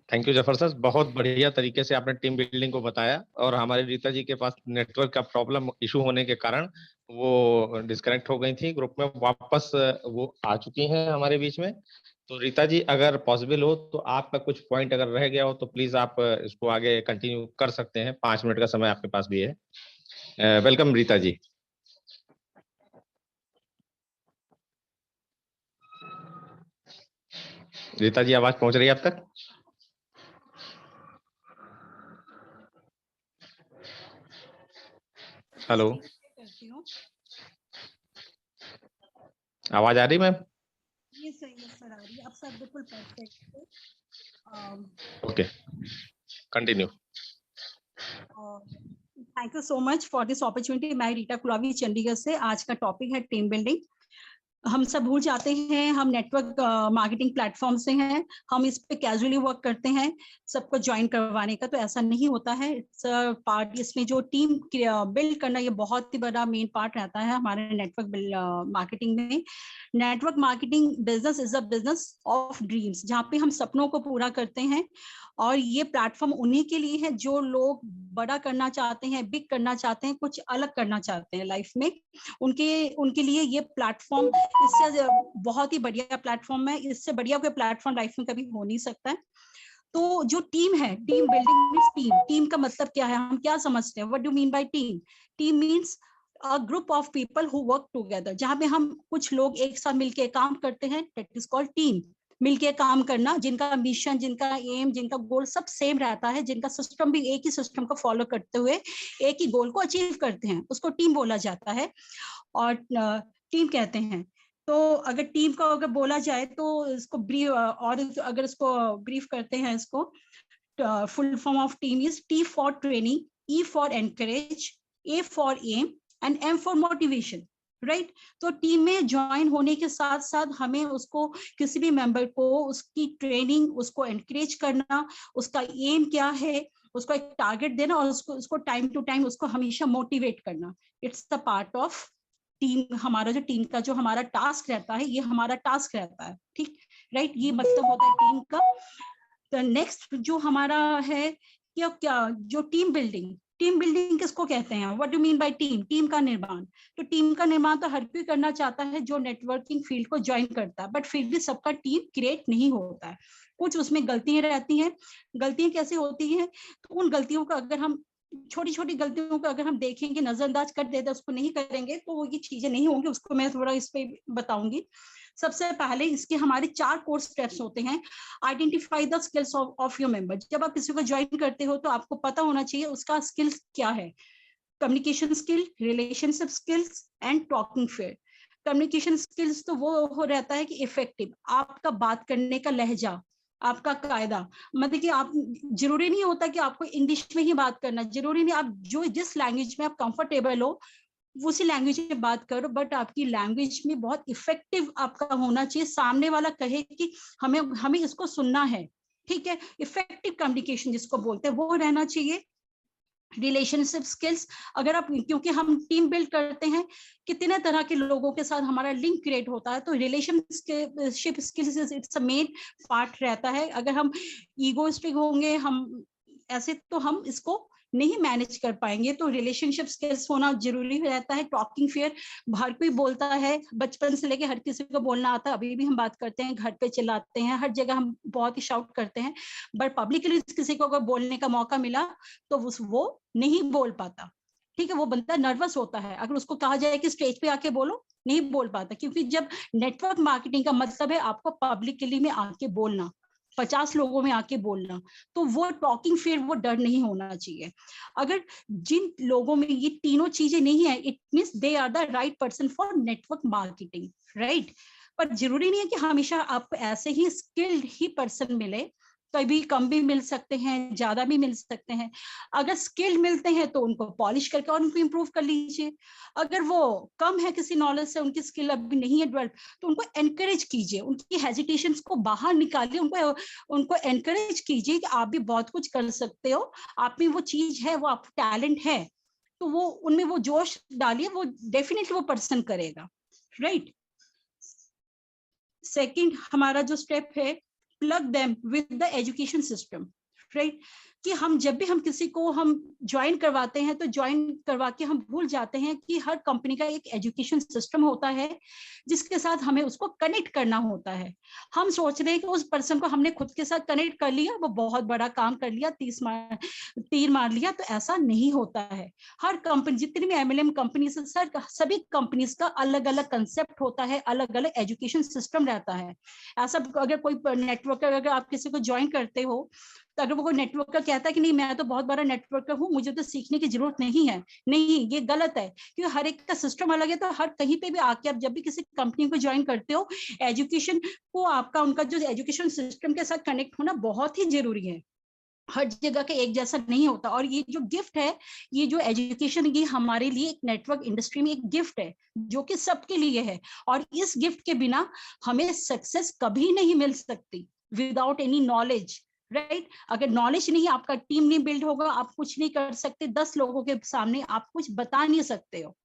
थैंक यू जफर सर, बहुत बढ़िया तरीके से आपने टीम बिल्डिंग को बताया। और हमारे रीता जी के पास नेटवर्क का प्रॉब्लम इशू होने के कारण वो डिस्कनेक्ट हो गई थी ग्रुप में, वापस वो आ चुकी हैं हमारे बीच में। तो रीता जी अगर पॉसिबल हो तो आपका कुछ पॉइंट अगर रह गया हो तो प्लीज आप इसको आगे कंटिन्यू कर सकते हैं, 5 मिनट का समय आपके पास भी है। वेलकम रीता जी। रीता जी आवाज पहुंच रही है आप तक? हेलो, आवाज आ रही मैम? ये सही सर आ रही है, अब सब बिल्कुल परफेक्ट है। Okay, continue. Thank you so much for this opportunity. मैं रीता कुलावी चंडीगढ़ से। आज का टॉपिक है टीम बिल्डिंग। हम सब भूल जाते हैं हम नेटवर्क मार्केटिंग प्लेटफॉर्म से हैं, हम इस पे कैजुअली वर्क करते हैं सबको ज्वाइन करवाने का, तो ऐसा नहीं होता है। इट्स पार्ट, इसमें जो टीम बिल्ड करना ये बहुत ही बड़ा मेन पार्ट रहता है हमारे नेटवर्क मार्केटिंग में। Network marketing business is a business of dreams, जहाँ पे हम सपनों को पूरा करते हैं। और ये प्लेटफॉर्म उन्हीं के लिए है जो लोग बड़ा करना चाहते हैं, बिग करना चाहते हैं, कुछ अलग करना चाहते हैं लाइफ में। उनके लिए ये प्लेटफॉर्म इससे बहुत ही बढ़िया प्लेटफॉर्म है। इससे बढ़िया कोई प्लेटफॉर्म लाइफ में कभी हो नहीं सकता है। तो जो टीम है, team building means team. Team का मतलब क्या है, हम क्या समझते हैं, what do mean by team? Team means a group of people who work together, जहां पे हम कुछ लोग एक साथ मिलके काम करते हैं, दैट इज कॉल्ड टीम। मिलके काम करना, जिनका मिशन, जिनका एम, जिनका गोल सब सेम रहता है, जिनका सिस्टम भी एक ही सिस्टम को फॉलो करते हुए एक ही गोल को अचीव करते हैं, उसको टीम बोला जाता है और टीम कहते हैं। तो अगर टीम को अगर बोला जाए तो इसको ब्रीफ, और अगर इसको ब्रीफ करते हैं, इसको full form of team is T for training, E for encourage, A for M and M for motivation, right. तो टीम में ज्वाइन होने के साथ साथ हमें उसको, किसी भी मेंबर को उसकी ट्रेनिंग, उसको एनकरेज करना, उसका एम क्या है, उसको एक टारगेट देना और उसको टाइम टू टाइम उसको हमेशा मोटिवेट करना। It's the part of team. हमारा जो टीम का जो हमारा टास्क रहता है, ये हमारा टास्क रहता है, ठीक, राइट। ये मतलब होता है टीम का। तो नेक्स्ट जो हमारा है क्या जो टीम बिल्डिंग किसको कहते हैं, what do mean by team? Team का निर्माण। तो टीम का निर्माण तो हर कोई करना चाहता है जो नेटवर्किंग फील्ड को ज्वाइन करता है, बट फिर भी सबका टीम क्रिएट नहीं होता है, कुछ उसमें गलतियां रहती हैं। गलतियां कैसे होती हैं? तो उन गलतियों का अगर हम, छोटी छोटी गलतियों को अगर हम देखेंगे, नजरअंदाज कर देते, उसको नहीं करेंगे तो ये चीजें नहीं होंगी। उसको मैं थोड़ा इस पे बताऊंगी। सबसे पहले इसके हमारे 4 कोर स्टेप्स होते हैं। Identify the skills of your member. जब आप किसी को ज्वाइन करते हो तो आपको पता होना चाहिए उसका स्किल्स क्या है। Communication skill, relationship skills and talking fair. Communication skills तो वो रहता है कि इफेक्टिव, आपका बात करने का लहजा, आपका कायदा, मतलब कि आप, जरूरी नहीं होता कि आपको इंग्लिश में ही बात करना, जरूरी नहीं, आप जो जिस लैंग्वेज में आप कंफर्टेबल हो उसी लैंग्वेज में बात करो, बट आपकी लैंग्वेज में बहुत इफेक्टिव आपका होना चाहिए, सामने वाला कहे कि हमें इसको सुनना है, ठीक है। इफेक्टिव कम्युनिकेशन जिसको बोलते हैं वो रहना चाहिए। रिलेशनशिप स्किल्स, अगर आप, क्योंकि हम टीम बिल्ड करते हैं, कितने तरह के लोगों के साथ हमारा लिंक क्रिएट होता है, तो relationship skills it's a main part रहता है। अगर हम ईगोइस्टिक होंगे, हम ऐसे, तो हम इसको नहीं मैनेज कर पाएंगे। तो रिलेशनशिप स्किल्स होना जरूरी रहता है। टॉकिंग फेयर, हर कोई बोलता है, बचपन से लेके हर किसी को बोलना आता है, अभी भी हम बात करते हैं, घर पे चिल्लाते हैं, हर जगह हम बहुत ही शाउट करते हैं, बट पब्लिकली किसी को अगर बोलने का मौका मिला तो वो नहीं बोल पाता, ठीक है। वो बंदा नर्वस होता है, अगर उसको कहा जाए कि स्टेज पे आके बोलो, नहीं बोल पाता, क्योंकि जब नेटवर्क मार्केटिंग का मतलब है आपको पब्लिकली में आके बोलना, 50 लोगों में आके बोलना, तो वो टॉकिंग फिर वो डर नहीं होना चाहिए। अगर जिन लोगों में ये तीनों चीजें नहीं है, it means they are the right person for network marketing, right. पर जरूरी नहीं है कि हमेशा आपको ऐसे ही स्किल्ड ही पर्सन मिले, कभी कम भी मिल सकते हैं, ज्यादा भी मिल सकते हैं। अगर स्किल्ड मिलते हैं तो उनको पॉलिश करके और उनको इम्प्रूव कर लीजिए। अगर वो कम है किसी नॉलेज से, उनकी स्किल अभी नहीं है डेवलप, तो उनको एनकरेज कीजिए, उनकी हेजिटेशंस को बाहर निकालिए, उनको एनकरेज कीजिए कि आप भी बहुत कुछ कर सकते हो, आप में वो चीज है, वो आप टैलेंट है, तो वो उनमें वो जोश डालिए, वो डेफिनेटली वो पर्सन करेगा, राइट। सेकंड हमारा जो स्टेप है, plug them with the education system, right. कि हम जब भी हम किसी को हम ज्वाइन करवाते हैं, तो ज्वाइन करवा के हम भूल जाते हैं कि हर कंपनी का एक एजुकेशन सिस्टम होता है जिसके साथ हमें उसको कनेक्ट करना होता है। हम सोच रहे हैं कि उस पर्सन को हमने खुद के साथ कनेक्ट कर लिया, वो बहुत बड़ा काम कर लिया, तीर मार लिया, तो ऐसा नहीं होता है। हर कंपनी, जितनी भी एमएलएम कंपनी से सर, सभी कंपनीज का अलग अलग कंसेप्ट होता है, अलग अलग एजुकेशन सिस्टम रहता है। ऐसा अगर कोई नेटवर्कर, अगर आप किसी को ज्वाइन करते हो, तो अगर वो नेटवर्कर कहता है कि नहीं मैं तो बहुत बड़ा नेटवर्कर हूँ, मुझे तो सीखने की जरूरत नहीं है, नहीं, ये गलत है, क्योंकि हर एक का सिस्टम अलग है। तो हर कहीं पे भी आके आप जब भी किसी कंपनी को ज्वाइन करते हो, एजुकेशन को आपका, उनका जो एजुकेशन सिस्टम के साथ कनेक्ट होना बहुत ही जरूरी है। हर जगह का एक जैसा नहीं होता। और ये जो गिफ्ट है, ये जो एजुकेशन, ये हमारे लिए एक नेटवर्क इंडस्ट्री में एक गिफ्ट है जो कि सबके लिए है, और इस गिफ्ट के बिना हमें सक्सेस कभी नहीं मिल सकती विदाउट एनी नॉलेज, राइट। अगर नॉलेज नहीं, आपका टीम नहीं बिल्ड होगा, आप कुछ नहीं कर सकते, 10 लोगों के सामने आप कुछ बता नहीं सकते हो,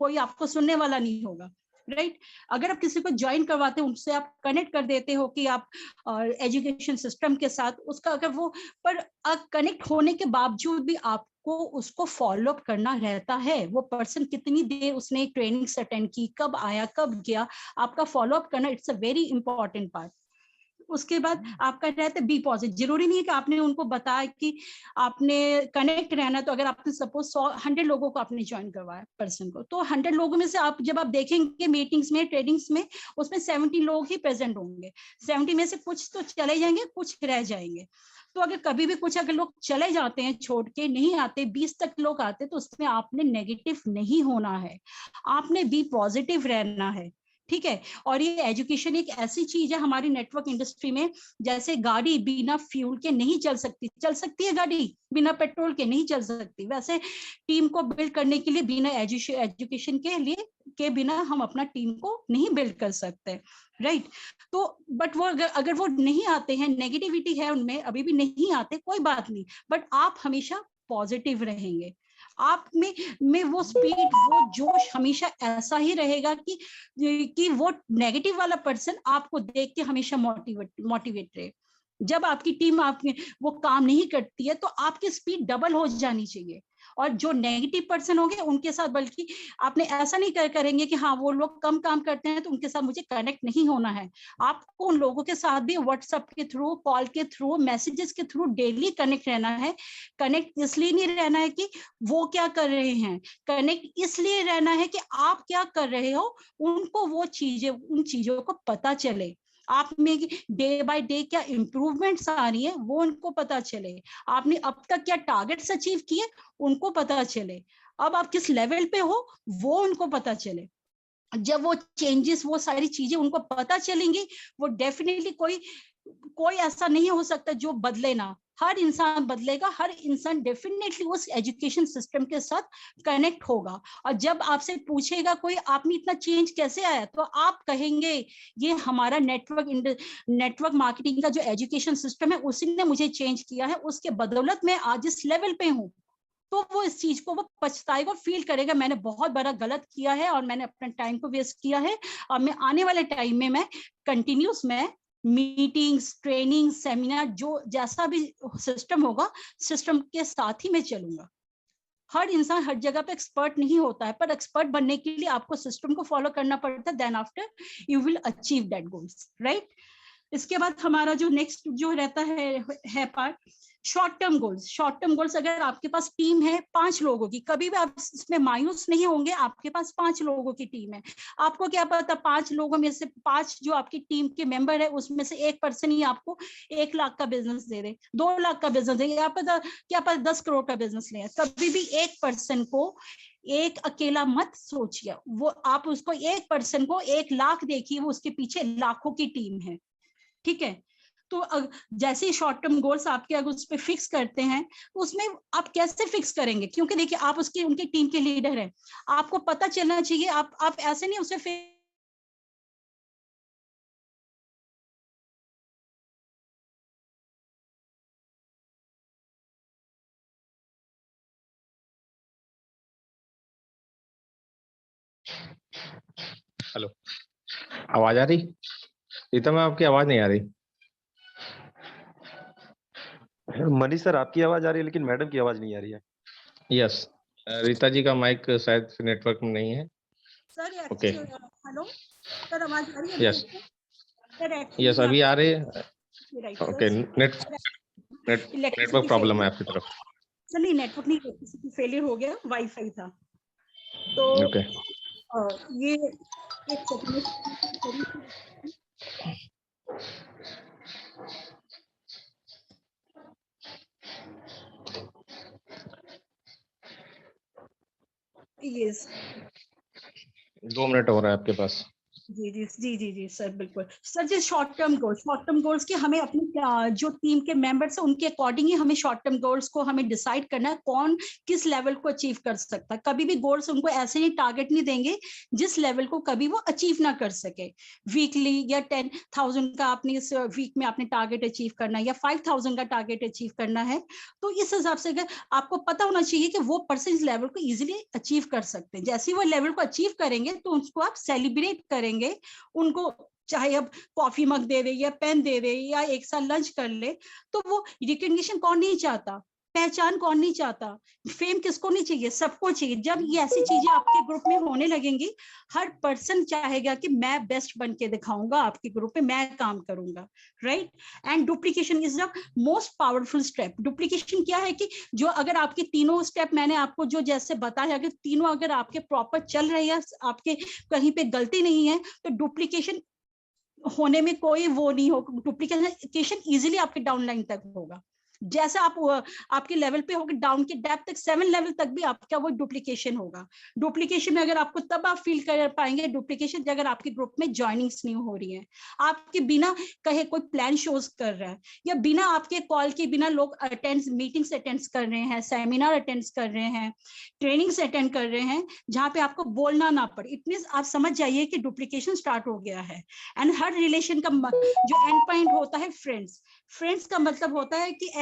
कोई आपको सुनने वाला नहीं होगा, राइट। अगर आप किसी को ज्वाइन करवाते हो, उनसे आप कनेक्ट कर देते हो कि आप एजुकेशन सिस्टम के साथ उसका, अगर वो, पर कनेक्ट होने के बावजूद भी आपको उसको फॉलो अप करना रहता है। वो पर्सन कितनी देर उसने ट्रेनिंग अटेंड की, कब आया, कब गया, आपका फॉलो अप करना, it's a very important part. उसके बाद आपका रहता है बी पॉजिटिव। जरूरी नहीं है कि आपने उनको बताया कि आपने कनेक्ट रहना, तो अगर आपने सपोज 100 लोगों को आपने ज्वाइन करवाया पर्सन को, तो 100 लोगों में से आप जब आप देखेंगे मीटिंग्स में, ट्रेडिंग्स में, उसमें 70 लोग ही प्रेजेंट होंगे। 70 में से कुछ तो चले जाएंगे, कुछ रह जाएंगे। तो अगर कभी भी कुछ अगर लोग चले जाते हैं, छोड़ के नहीं आते, 20 तक लोग आते, तो उसमें आपने नेगेटिव नहीं होना है, आपने बी पॉजिटिव रहना है, ठीक है। और ये एजुकेशन एक ऐसी चीज है हमारी नेटवर्क इंडस्ट्री में, जैसे गाड़ी बिना फ्यूल के नहीं चल सकती, चल सकती है गाड़ी बिना पेट्रोल के नहीं चल सकती, वैसे टीम को बिल्ड करने के लिए बिना एजुकेशन के बिना हम अपना टीम को नहीं बिल्ड कर सकते, राइट। तो बट वो अगर वो नहीं आते हैं, नेगेटिविटी है उनमें, अभी भी नहीं आते, कोई बात नहीं, बट आप हमेशा पॉजिटिव रहेंगे, आप में वो स्पीड, वो जोश हमेशा ऐसा ही रहेगा कि वो नेगेटिव वाला पर्सन आपको देख के हमेशा मोटिवेट रहे। जब आपकी टीम आपके वो काम नहीं करती है, तो आपकी स्पीड डबल हो जानी चाहिए। और जो नेगेटिव पर्सन होंगे उनके साथ, बल्कि आपने ऐसा नहीं करेंगे कि हाँ वो लोग कम काम करते हैं तो उनके साथ मुझे कनेक्ट नहीं होना है। आपको उन लोगों के साथ भी व्हाट्सएप के थ्रू, कॉल के थ्रू, मैसेजेस के थ्रू डेली कनेक्ट रहना है। कनेक्ट इसलिए नहीं रहना है कि वो क्या कर रहे हैं, कनेक्ट इसलिए रहना है कि आप क्या कर रहे हो, उनको वो चीजें, उन चीजों को पता चले, आप में डे बाय डे क्या इंप्रूवमेंट्स आ रही है वो उनको पता चले, आपने अब तक क्या टारगेट्स अचीव किए उनको पता चले, अब आप किस लेवल पे हो वो उनको पता चले। जब वो चेंजेस, वो सारी चीजें उनको पता चलेंगी, वो डेफिनेटली कोई ऐसा नहीं हो सकता जो बदले ना, हर इंसान बदलेगा, हर इंसान डेफिनेटली उस एजुकेशन सिस्टम के साथ कनेक्ट होगा। और जब आपसे पूछेगा कोई आपने इतना चेंज कैसे आया, तो आप कहेंगे ये हमारा नेटवर्क मार्केटिंग का जो एजुकेशन सिस्टम है उसी ने मुझे चेंज किया है, उसके बदौलत मैं आज इस लेवल पे हूँ। तो वो इस चीज को वो पछताएगा, फील करेगा मैंने बहुत बड़ा गलत किया है और मैंने अपना टाइम को वेस्ट किया है। और मैं आने वाले टाइम में मैं कंटिन्यूस मैं मीटिंग्स, ट्रेनिंग, सेमिनार, जो जैसा भी सिस्टम होगा सिस्टम के साथ ही मैं चलूंगा। हर इंसान हर जगह पे एक्सपर्ट नहीं होता है, पर एक्सपर्ट बनने के लिए आपको सिस्टम को फॉलो करना पड़ता है, then after you will achieve that goals, right. इसके बाद हमारा जो नेक्स्ट जो रहता है part short term goals. Short term goals, अगर आपके पास टीम है 5 लोगों की, कभी भी आप इसमें मायूस नहीं होंगे, आपके पास 5 लोगों की टीम है। आपको क्या पता 5 लोगों में से 5 जो आपकी टीम के मेंबर है उसमें से 1 पर्सन ही आपको 1 लाख का बिजनेस दे रहे, 2 लाख का बिजनेस दे, या पता क्या पता 10 करोड़ का बिजनेस ले। कभी भी एक पर्सन को एक अकेला मत सोचिए, वो आप उसको 1 पर्सन को 1 लाख देखिए, वो उसके पीछे लाखों की टीम है, ठीक है। तो जैसे ही शॉर्ट टर्म गोल्स आपके अगर उस पर फिक्स करते हैं, उसमें आप कैसे फिक्स करेंगे, क्योंकि देखिए आप उसकी उनकी टीम के लीडर हैं, आपको पता चलना चाहिए। आप ऐसे नहीं उसे हेलो, आवाज आ रही? रीता मैम आपकी आवाज नहीं आ रही। मनीष सर आपकी आवाज आ रही है लेकिन मैडम की आवाज नहीं आ रही है। यस, रीता जी का माइक शायद नेटवर्क में नहीं है। सर ओके, हेलो सर, आवाज आ रही है? यस सर यस अभी आ रही है। राइट ओके, नेटवर्क प्रॉब्लम है आपकी तरफ। सर नहीं, नेटवर्क नहीं, इलेक्ट्रिसिटी फेलियर हो गया, वाईफाई था। तो ओके, ये एक सेकंड यस 2 मिनट हो रहा है आपके पास। जी जी जी जी जी सर, बिल्कुल सर। जी शॉर्ट टर्म गोल्स के हमें अपनी जो टीम के मेंबर्स है उनके अकॉर्डिंग ही हमें शॉर्ट टर्म गोल्स को हमें डिसाइड करना है, कौन किस लेवल को अचीव कर सकता है। कभी भी गोल्स उनको ऐसे ही टारगेट नहीं देंगे जिस लेवल को कभी वो अचीव ना कर सके। वीकली या 10,000 का आपने इस वीक में आपने टारगेट अचीव करना है, या 5,000 का टारगेट अचीव करना है, तो इस हिसाब से अगर आपको पता होना चाहिए कि वो पर्सन इस लेवल को इजिली अचीव कर सकते हैं। जैसे ही वो लेवल को अचीव करेंगे तो उसको आप सेलिब्रेट करेंगे उनको, चाहे अब कॉफी मग दे दे या पेन दे दे या एक साथ लंच कर ले। तो वो रिकग्निशन कौन नहीं चाहता, पहचान कौन नहीं चाहता, फेम किसको नहीं चाहिए, सबको चाहिए। जब ये ऐसी चीजें आपके ग्रुप में होने लगेंगी, हर पर्सन चाहेगा कि मैं बेस्ट बन के दिखाऊंगा, आपके ग्रुप में मैं काम करूंगा, right. And duplication is the most powerful step. Duplication क्या है कि जो अगर आपके तीनों स्टेप मैंने आपको जो जैसे बताया, अगर तीनों अगर आपके प्रॉपर चल रहे हैं, आपके कहीं पे गलती नहीं है, तो डुप्लीकेशन होने में कोई वो नहीं हो। डुप्लीकेशन इजीली आपके डाउनलाइन तक होगा। जैसे आप आपके लेवल पे होगा, डाउन के डेप्थ तक 7 लेवल तक भी आपका वो डुप्लीकेशन होगा। डुप्लीकेशन में अगर आपको तब आप फील कर पाएंगे डुप्लीकेशन, अगर आपके ग्रुप में ज्वाइनिंग्स नहीं हो रही है, आपके बिना कहे कोई प्लान शोज कर रहा है, या बिना आपके कॉल के बिना लोग मीटिंग्स अटेंड कर रहे हैं, सेमिनार अटेंड कर रहे हैं, ट्रेनिंग्स अटेंड कर रहे हैं, जहां पे आपको बोलना ना पड़े। इतनी आप समझ जाइए कि डुप्लीकेशन स्टार्ट हो गया है। एंड हर रिलेशन का जो एंड पॉइंट होता है फ्रेंड्स का मतलब होता है कि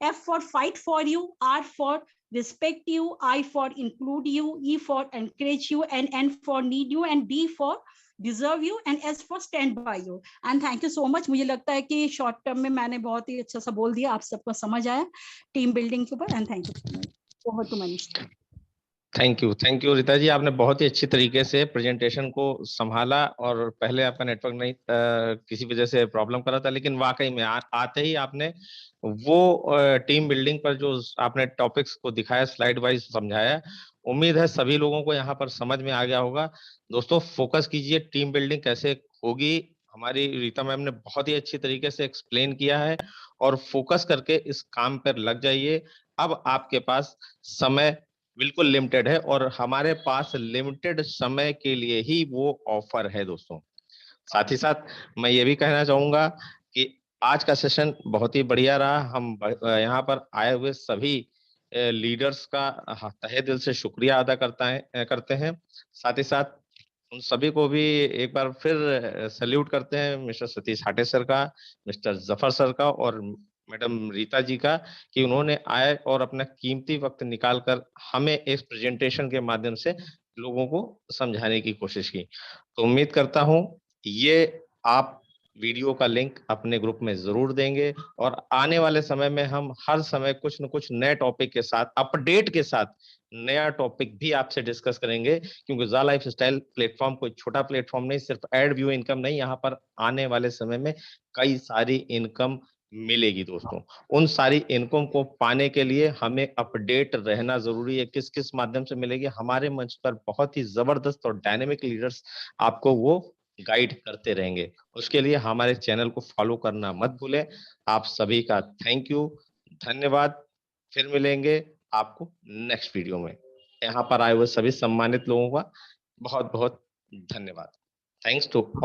F for fight for you, R for respect you, I for include you, E for encourage you, and N for need you, and D for deserve you, and S for stand by you. And thank you so much। मुझे लगता है कि शॉर्ट टर्म में मैंने बहुत ही अच्छा सा बोल दिया, आप सबको समझ आया टीम बिल्डिंग के ऊपर। एंड थैंक यू बहुत मनीष। थैंक यू रीता जी, आपने बहुत ही अच्छी तरीके से प्रेजेंटेशन को संभाला। और पहले आपका नेटवर्क नहीं किसी वजह से प्रॉब्लम कर रहा था, लेकिन वाकई में आते ही आपने वो टीम बिल्डिंग पर जो आपने टॉपिक्स को दिखाया, स्लाइड वाइज समझाया। उम्मीद है सभी लोगों को यहाँ पर समझ में आ गया होगा। दोस्तों फोकस कीजिए, टीम बिल्डिंग कैसे होगी हमारी रीता मैम ने बहुत ही अच्छी तरीके से एक्सप्लेन किया है। और फोकस करके इस काम पर लग जाइए। अब आपके पास समय बिल्कुल लिमिटेड है, और हमारे पास लिमिटेड समय के लिए ही वो ऑफर है दोस्तों। साथ ही साथ मैं ये भी कहना चाहूंगा कि आज का सेशन बहुत ही बढ़िया रहा। हम यहाँ पर आए हुए सभी लीडर्स का तहे दिल से शुक्रिया अदा करते हैं। साथ ही साथ उन सभी को भी एक बार फिर सैल्यूट करते हैं, मिस्टर सतीश हाटे सर का, मिस्टर जफर सर का और मैडम रीता जी का, कि उन्होंने आए और अपना कीमती वक्त निकालकर हमें इस प्रेजेंटेशन के माध्यम से लोगों को समझाने की कोशिश की। तो उम्मीद करता हूं ये आप वीडियो का लिंक अपने ग्रुप में जरूर देंगे और आने वाले समय में हम हर समय कुछ न कुछ नए टॉपिक के साथ, अपडेट के साथ नया टॉपिक भी आपसे डिस्कस करेंगे, क्योंकि जा लाइफ स्टाइल प्लेटफॉर्म कोई छोटा प्लेटफॉर्म नहीं, सिर्फ एड व्यू इनकम नहीं, यहाँ पर आने वाले समय में कई सारी इनकम मिलेगी दोस्तों। उन सारी इनकम को पाने के लिए हमें अपडेट रहना जरूरी है। किस किस माध्यम से मिलेगी, हमारे मंच पर बहुत ही जबरदस्त और डायनेमिक लीडर्स आपको वो गाइड करते रहेंगे। उसके लिए हमारे चैनल को फॉलो करना मत भूलें। आप सभी का थैंक यू, धन्यवाद। फिर मिलेंगे आपको नेक्स्ट वीडियो में। यहाँ पर आए हुए सभी सम्मानित लोगों का बहुत बहुत धन्यवाद। Thanks to